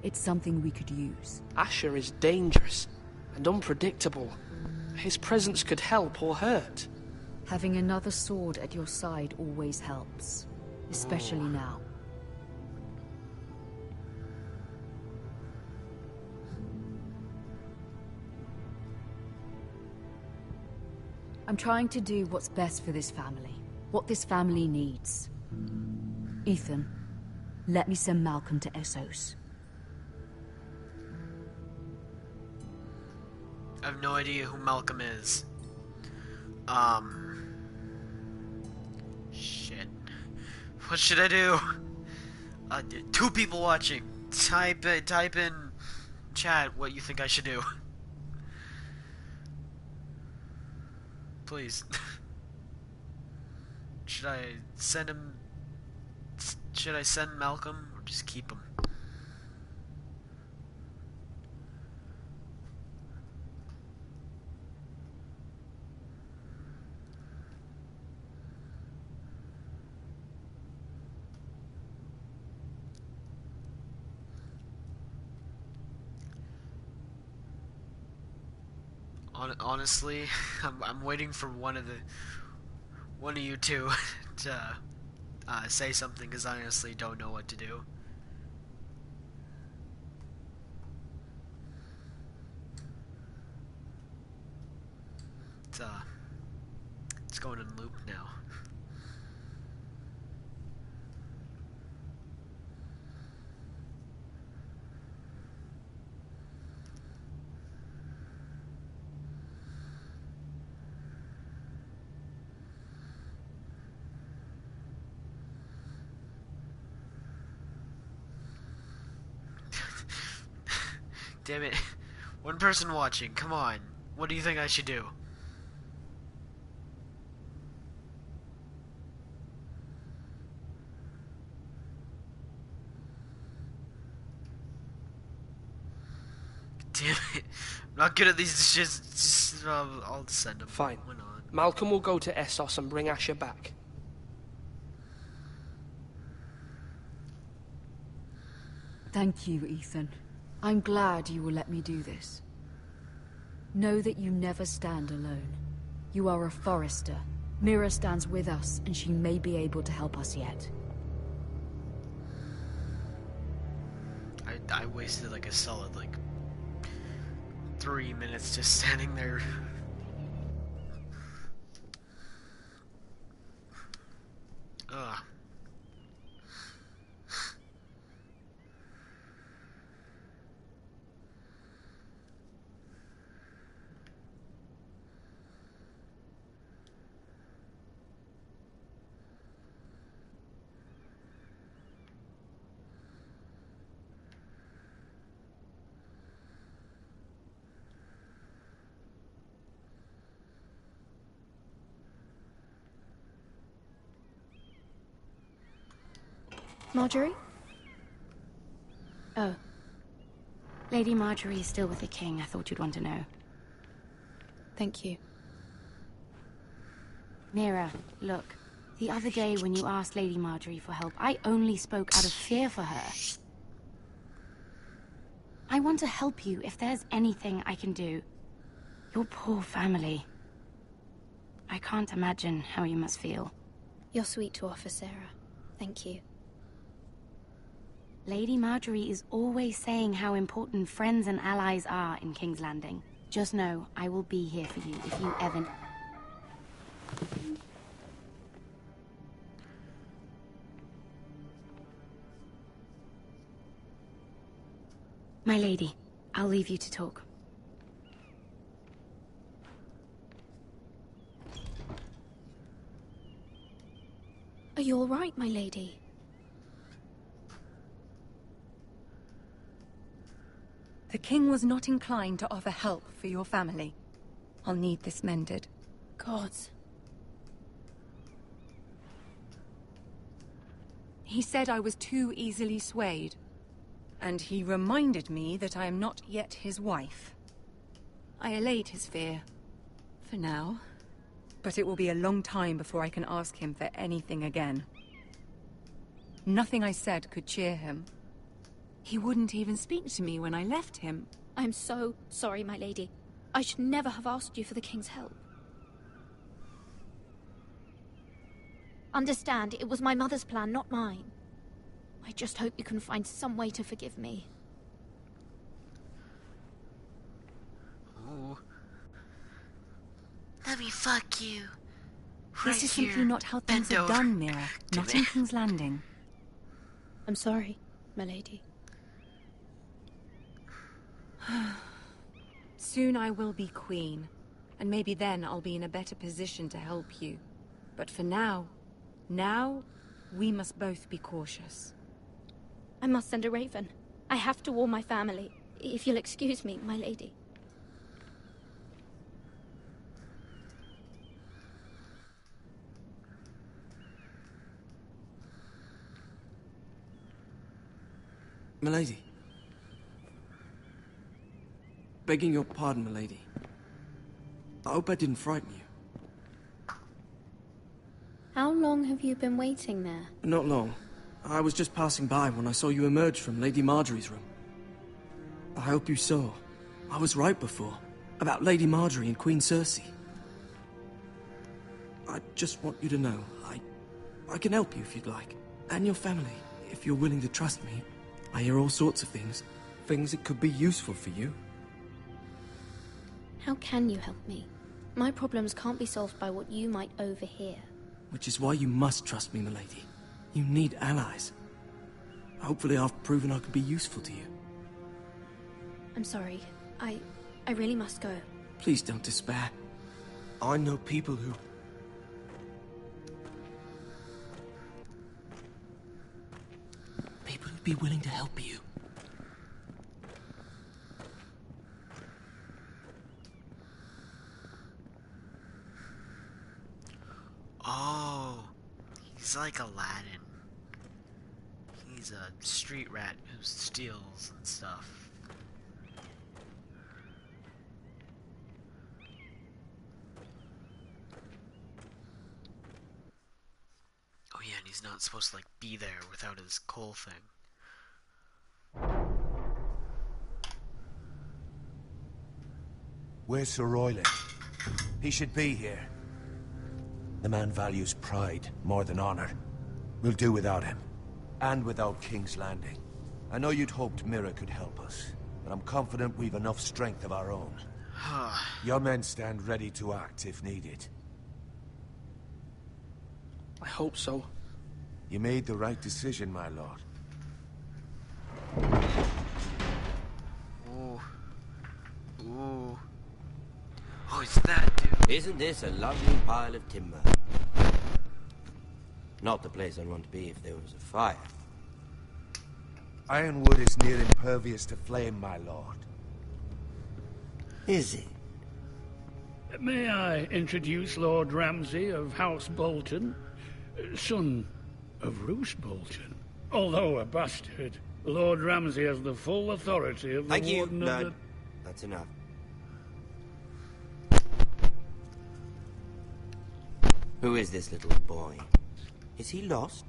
It's something we could use. Asher is dangerous and unpredictable. His presence could help or hurt. Having another sword at your side always helps, especially now. I'm trying to do what's best for this family, what this family needs. Ethan, let me send Malcolm to Essos. I have no idea who Malcolm is. Shit. What should I do? Two people watching. Type in chat what you think I should do. Please. Should I send him? Should I send Malcolm or just keep him? Honestly, I'm waiting for one of you two to say something, because I honestly don't know what to do. Damn it. One person watching, come on. What do you think I should do? Damn it. I'm not good at these just I'll send them. Fine. Why not? Malcolm will go to Essos and bring Asher back. Thank you, Ethan. I'm glad you will let me do this. Know that you never stand alone. You are a Forrester. Mira stands with us, and she may be able to help us yet. I wasted like a solid 3 minutes just standing there. Ugh. Marjorie? Oh. Lady Marjorie is still with the king. I thought you'd want to know. Thank you. Mira, look. The other day when you asked Lady Marjorie for help, I only spoke out of fear for her. I want to help you if there's anything I can do. Your poor family. I can't imagine how you must feel. You're sweet to offer, Sarah. Thank you. Lady Marjorie is always saying how important friends and allies are in King's Landing. Just know, I will be here for you if you ever... My lady, I'll leave you to talk. Are you all right, my lady? The king was not inclined to offer help for your family. I'll need this mended. Gods. He said I was too easily swayed. And he reminded me that I am not yet his wife. I allayed his fear. For now. But it will be a long time before I can ask him for anything again. Nothing I said could cheer him. He wouldn't even speak to me when I left him. I'm so sorry, my lady. I should never have asked you for the king's help. Understand, it was my mother's plan, not mine. I just hope you can find some way to forgive me. Ooh. Let me fuck you. This is simply not how things are done, Mira. Not in King's Landing. I'm sorry, my lady. Soon I will be queen, and maybe then I'll be in a better position to help you. But for now, we must both be cautious. I must send a raven. I have to warn my family. If you'll excuse me, my lady. Milady. Begging your pardon, milady. I hope I didn't frighten you. How long have you been waiting there? Not long. I was just passing by when I saw you emerge from Lady Marjorie's room. I hope you saw. I was right before. About Lady Marjorie and Queen Cersei. I just want you to know, I can help you if you'd like. And your family, if you're willing to trust me. I hear all sorts of things. Things that could be useful for you. How can you help me? My problems can't be solved by what you might overhear. Which is why you must trust me, milady. You need allies. Hopefully I've proven I could be useful to you. I'm sorry. I really must go. Please don't despair. I know people who... People who'd be willing to help you. He's like Aladdin. He's a street rat who steals and stuff. Oh yeah, and he's not supposed to like be there without his coal thing. Where's Sir Royland? He should be here. The man values pride more than honor. We'll do without him. And without King's Landing. I know you'd hoped Mira could help us, but I'm confident we've enough strength of our own. Your men stand ready to act if needed. I hope so. You made the right decision, my lord. Ooh. Ooh. Oh, it's that dude. Isn't this a lovely pile of timber? Not the place I'd want to be if there was a fire. Ironwood is near impervious to flame, my lord. Is it? May I introduce Lord Ramsay of House Bolton, son of Roose Bolton. Although a bastard, Lord Ramsay has the full authority of the Warden of the... That's enough. Who is this little boy? Is he lost?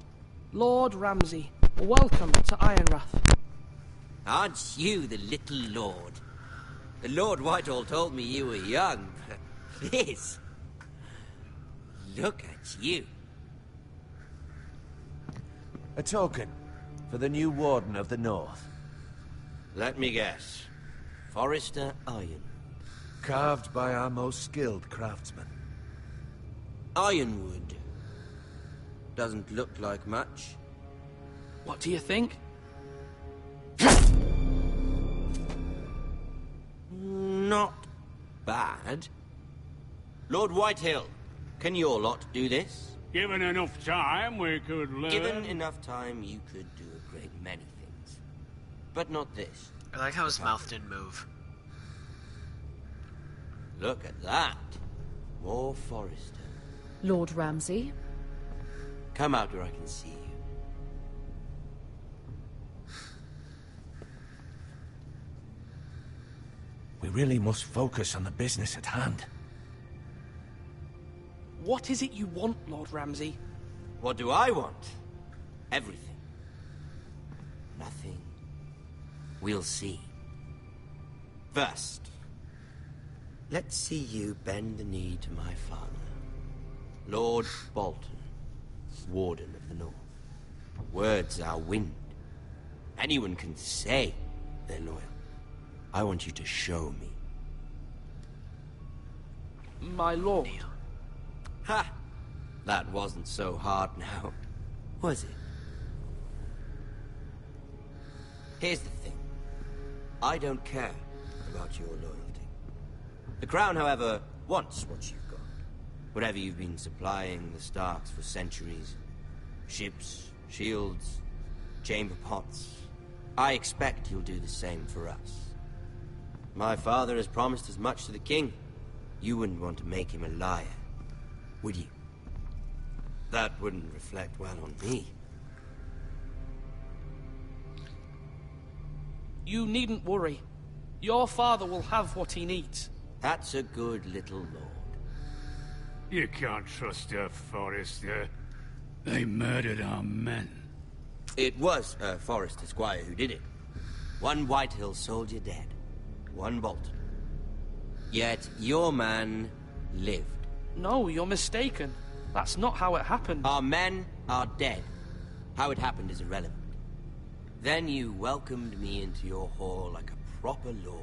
Lord Ramsay, welcome to Ironrath. Aren't you the little lord? The Lord Whitehall told me you were young, but this... Look at you. A token for the new Warden of the North. Let me guess. Forrester Iron. Carved by our most skilled craftsmen. Ironwood. Doesn't look like much. What do you think? Not bad. Lord Whitehill, can your lot do this? Given enough time, we could learn... Given enough time, you could do a great many things. But not this. I like how his mouth didn't move. Look at that. More Forrester. Lord Ramsay? Come out where I can see you. We really must focus on the business at hand. What is it you want, Lord Ramsay? What do I want? Everything. Nothing. We'll see. First, let's see you bend the knee to my father, Lord Bolton, Warden of the North. Words are wind. Anyone can say they're loyal. I want you to show me. My lord. Ha! That wasn't so hard now, was it? Here's the thing. I don't care about your loyalty. The Crown, however, wants what you've got. Whatever you've been supplying the Starks for centuries. Ships, shields, chamber pots. I expect you'll do the same for us. My father has promised as much to the king. You wouldn't want to make him a liar, would you? That wouldn't reflect well on me. You needn't worry. Your father will have what he needs. That's a good little lord. You can't trust her, Forrester. They murdered our men. It was Forrester Squire who did it. One Whitehill soldier dead. One Bolton. Yet your man lived. No, you're mistaken. That's not how it happened. Our men are dead. How it happened is irrelevant. Then you welcomed me into your hall like a proper lord,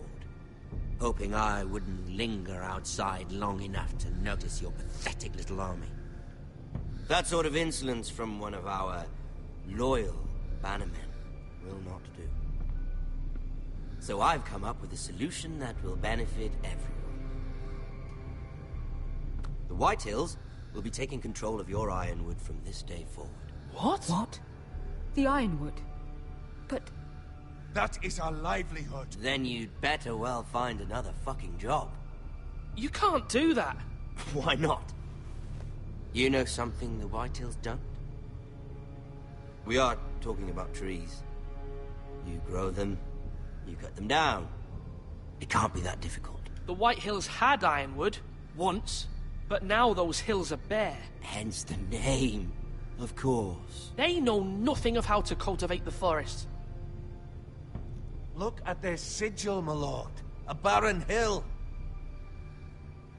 hoping I wouldn't linger outside long enough to notice your pathetic little army. That sort of insolence from one of our loyal bannermen will not do. So I've come up with a solution that will benefit everyone. The Whitehills will be taking control of your Ironwood from this day forward. What? What? The Ironwood? But... That is our livelihood. Then you'd better well find another fucking job. You can't do that. Why not? You know something the Whitehills don't? We are talking about trees. You grow them, you cut them down. It can't be that difficult. The White Hills had ironwood, once, but now those hills are bare. Hence the name, of course. They know nothing of how to cultivate the forest. Look at their sigil, my lord. A barren hill.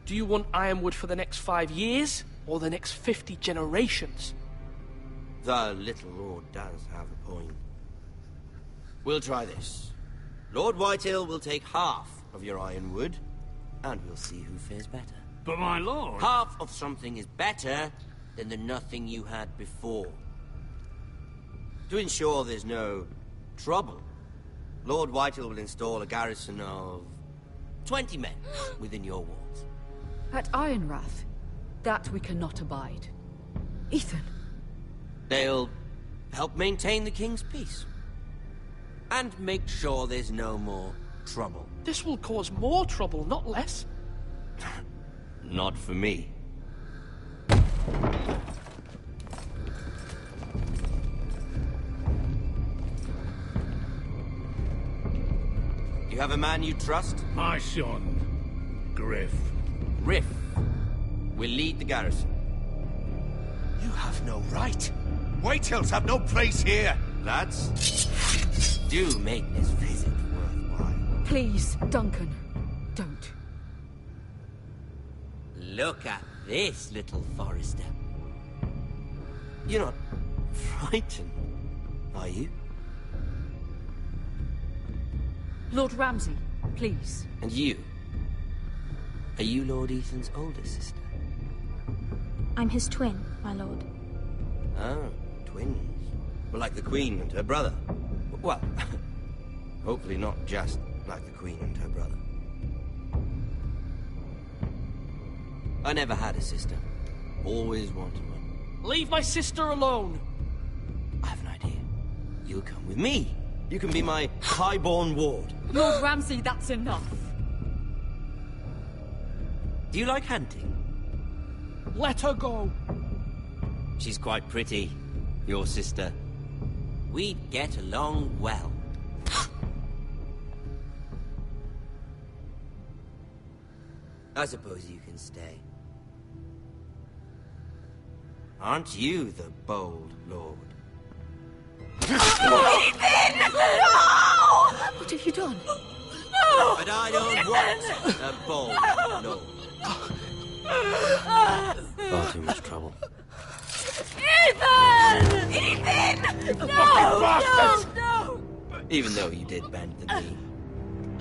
Do you want ironwood for the next 5 years, or the next 50 generations? The little lord does have a point. We'll try this. Lord Whitehill will take half of your ironwood, and we'll see who fares better. But my lord... Half of something is better than the nothing you had before. To ensure there's no trouble, Lord Whitehill will install a garrison of 20 men within your walls. At Ironrath, that we cannot abide. Ethan. They'll help maintain the king's peace. And make sure there's no more trouble. This will cause more trouble, not less. Not for me. You have a man you trust? My son, Griff. Griff will lead the garrison. You have no right. Whitehills have no place here. Lads, do make this visit worthwhile. Please, Duncan, don't. Look at this, little Forester. You're not frightened, are you? Lord Ramsay, please. And you? Are you Lord Ethan's older sister? I'm his twin, my lord. Oh, twins. Well, like the Queen and her brother. Well, hopefully not just like the Queen and her brother. I never had a sister. Always wanted one. Leave my sister alone! I have an idea. You'll come with me. You can be my highborn ward. Lord Ramsay, that's enough. Do you like hunting? Let her go. She's quite pretty, your sister. We'd get along well. I suppose you can stay. Aren't you the bold lord? Ethan! No! What have you done? No! But I don't want a bold lord. Far too much trouble. Ethan! Ethan! No! No! Even though you did bend the knee.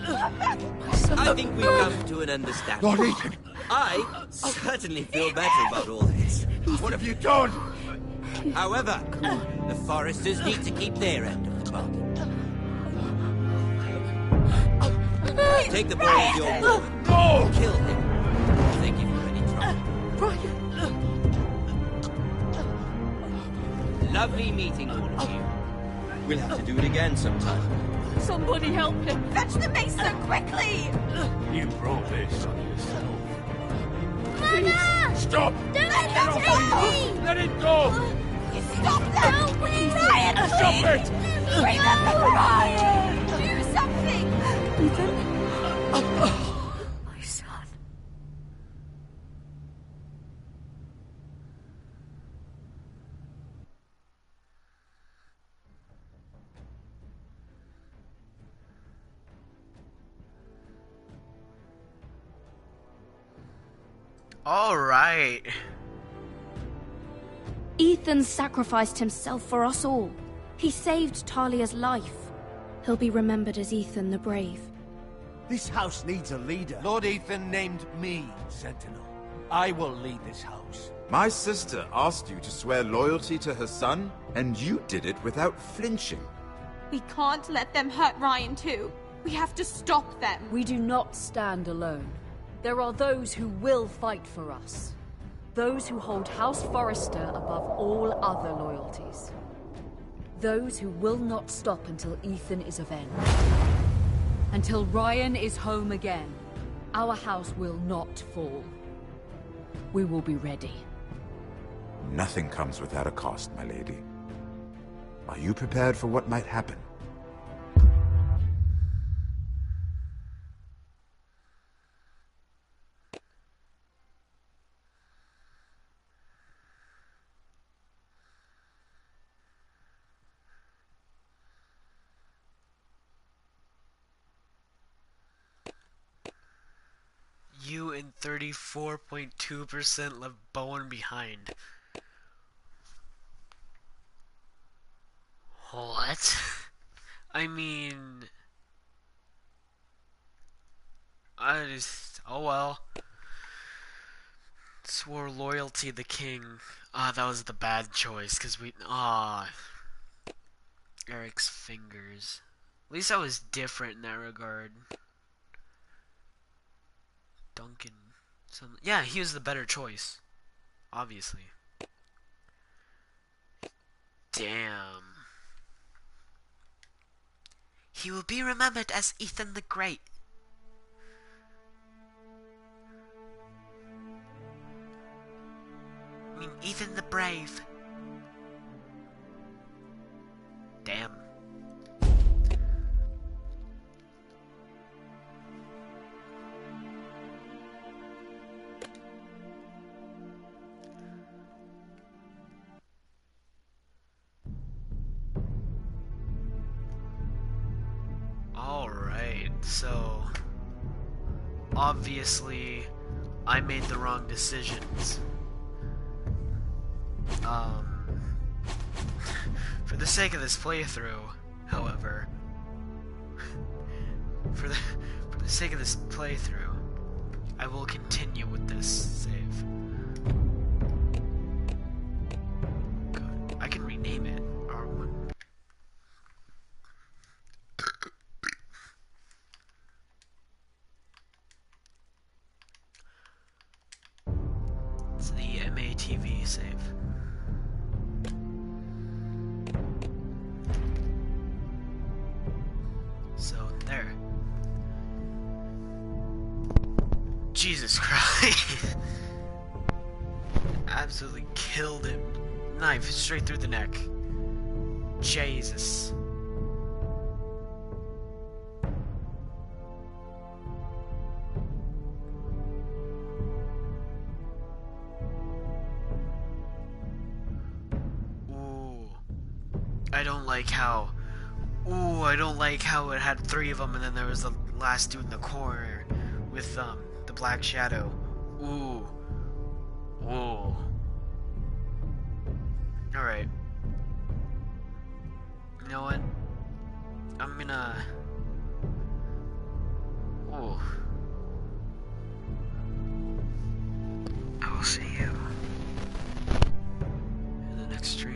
I think we've come to an understanding. Lord Ethan! I certainly feel better about all this. What have you done? However, the Foresters need to keep their end of the bargain. Take the boy as your ward. No! Kill him. Think you've any trouble. Lovely meeting all of you. We'll have to do it again sometime. Somebody help him! Fetch the mason, quickly! You brought this on yourself. Mama! Stop! Don't let him! Let it go! Stop them! Ryan, please! Stop it! Remember Ryan! Do something! Ethan? My son. All right. Ethan sacrificed himself for us all. He saved Talia's life. He'll be remembered as Ethan the Brave. This house needs a leader. Lord Ethan named me Sentinel. I will lead this house. My sister asked you to swear loyalty to her son, and you did it without flinching. We can't let them hurt Ryan too. We have to stop them. We do not stand alone. There are those who will fight for us. Those who hold House Forrester above all other loyalties. Those who will not stop until Ethan is avenged. Until Ryan is home again, our house will not fall. We will be ready. Nothing comes without a cost, my lady. Are you prepared for what might happen? You and 34.2% left Bowen behind. What? I mean... I just... Oh well. Swore loyalty to the king. Ah, that was the bad choice, because we... Eric's fingers. At least I was different in that regard. Duncan. Yeah, he was the better choice. Obviously. Damn. He will be remembered as Ethan the Great. I mean, Ethan the Brave. Damn. Alright, so obviously I made the wrong decisions. For the sake of this playthrough, however, for the sake of this playthrough, I will continue with this save. Good. I can rename it R1. It's the MATV save. So, there. Jesus Christ. Absolutely killed him. Knife straight through the neck. Jesus. Ooh. I don't like how... Ooh, I don't like how it had 3 of them and then there was the last dude in the corner with the black shadow. Ooh. Ooh. Alright. You know what? I'm gonna... Ooh. I will see you in the next stream.